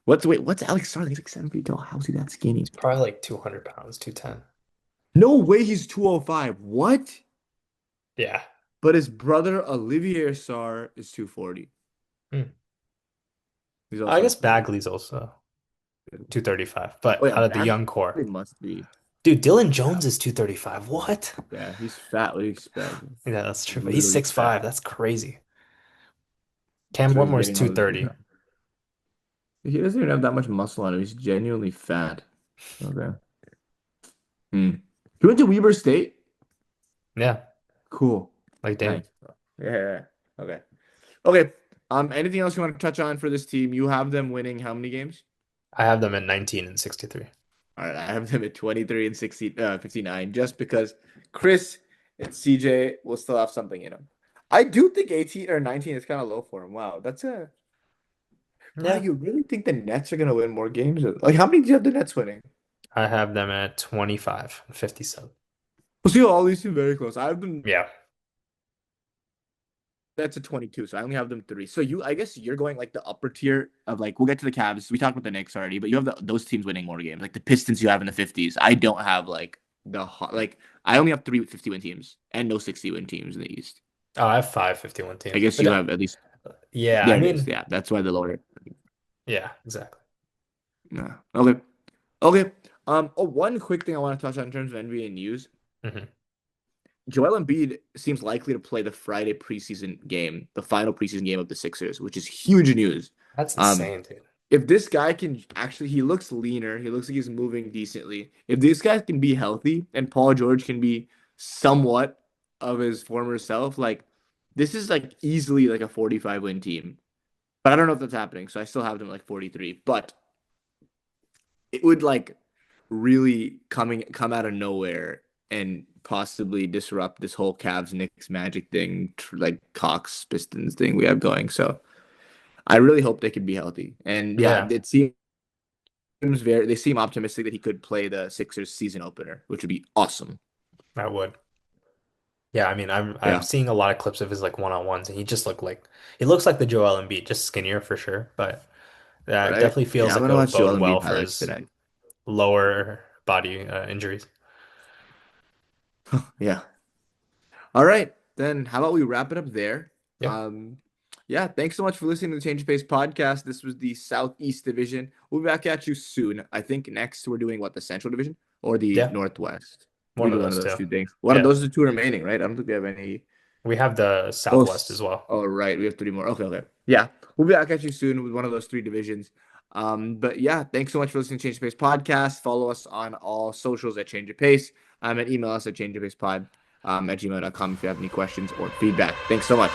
What's Alex Starling? He's like 7 feet tall. How's he that skinny? It's probably like 200 pounds, 210. No way he's 205. What? Yeah. But his brother Olivier Sarr is 240. Hmm. He's I also guess like Bagley's also 235, but oh yeah, out of the Bagley young core. must be. Dude, Dylan Yeah. Jones is 235. What? Yeah, he's fat. What do you expect? Yeah, that's He's true, but he's literally 6'5". fat. That's crazy. Cam So he's Whitmore's getting all this. 230. Yeah. He doesn't even have that much muscle on him. He's genuinely fat. Okay. Hmm. He went to Weber State. Yeah, Cool. like Damon. Nice. Yeah. Yeah, yeah. Okay. Okay. Anything else you want to touch on for this team? You have them winning how many games? I have them at 19 and 63. All right, I have them at 23 and 59, just because Chris and CJ will still have something in them. I do think 18 or 19 is kind of low for him. Wow, that's a wow. Yeah, You really think the Nets are gonna win more games? Like, how many do you have the Nets winning? I have them at 25 and 57. We'll see. All these seem very close. I have them. Yeah, That's a 22, so I only have them three. So I guess you're going like the upper tier of like we'll get to the Cavs. We talked about the Knicks already, but you have those teams winning more games. Like the Pistons, you have in the 50s. I don't have like like I only have three 50-win teams and no 60-win teams in the East. oh, I have five 51 I teams. guess But you have at least yeah, I there it is. mean, Yeah, that's why the lower. yeah, exactly. Yeah. Okay. Okay. One quick thing I want to touch on in terms of NBA news. Hmm. Joel Embiid seems likely to play the Friday preseason game, the final preseason game of the Sixers, which is huge news. That's Um, insane, dude. if this guy can actually, he looks leaner. He looks like he's moving decently. If this guy can be healthy and Paul George can be somewhat of his former self, like this is like easily like a 45-win team. But I don't know if that's happening, so I still have them like 43. But it would like really come out of nowhere and possibly disrupt this whole Cavs Knicks Magic thing, like Cox Pistons thing we have going. So I really hope they can be healthy. And yeah, Yeah, it seems they seem optimistic that he could play the Sixers season opener, which would be awesome. I would. Yeah, I mean, I'm Yeah. seeing a lot of clips of his like one-on-ones, and he looks like the Joel Embiid, just skinnier for sure, but it Right. definitely Yeah, feels I'm like gonna it'll watch Joel bode well Embiid for highlights his today. lower body injuries. Yeah. All right, then how about we wrap it up there? Yeah, Yeah, thanks so much for listening to the Change of Pace podcast. This was the Southeast Division. We'll be back at you soon. I think next we're doing what, the Central Division or the yeah, Northwest? We one of do one of those those two. two things. One of Yeah, those are two remaining, right? I don't think we have any. we have the Oh, Southwest as well. oh, right. We have three more. Okay, okay. Yeah, we'll be back at you soon with one of those three divisions. But yeah, thanks so much for listening to Change of Pace podcast. Follow us on all socials at Change of Pace. And email us at changeofpacepod at gmail.com if you have any questions or feedback. Thanks so much.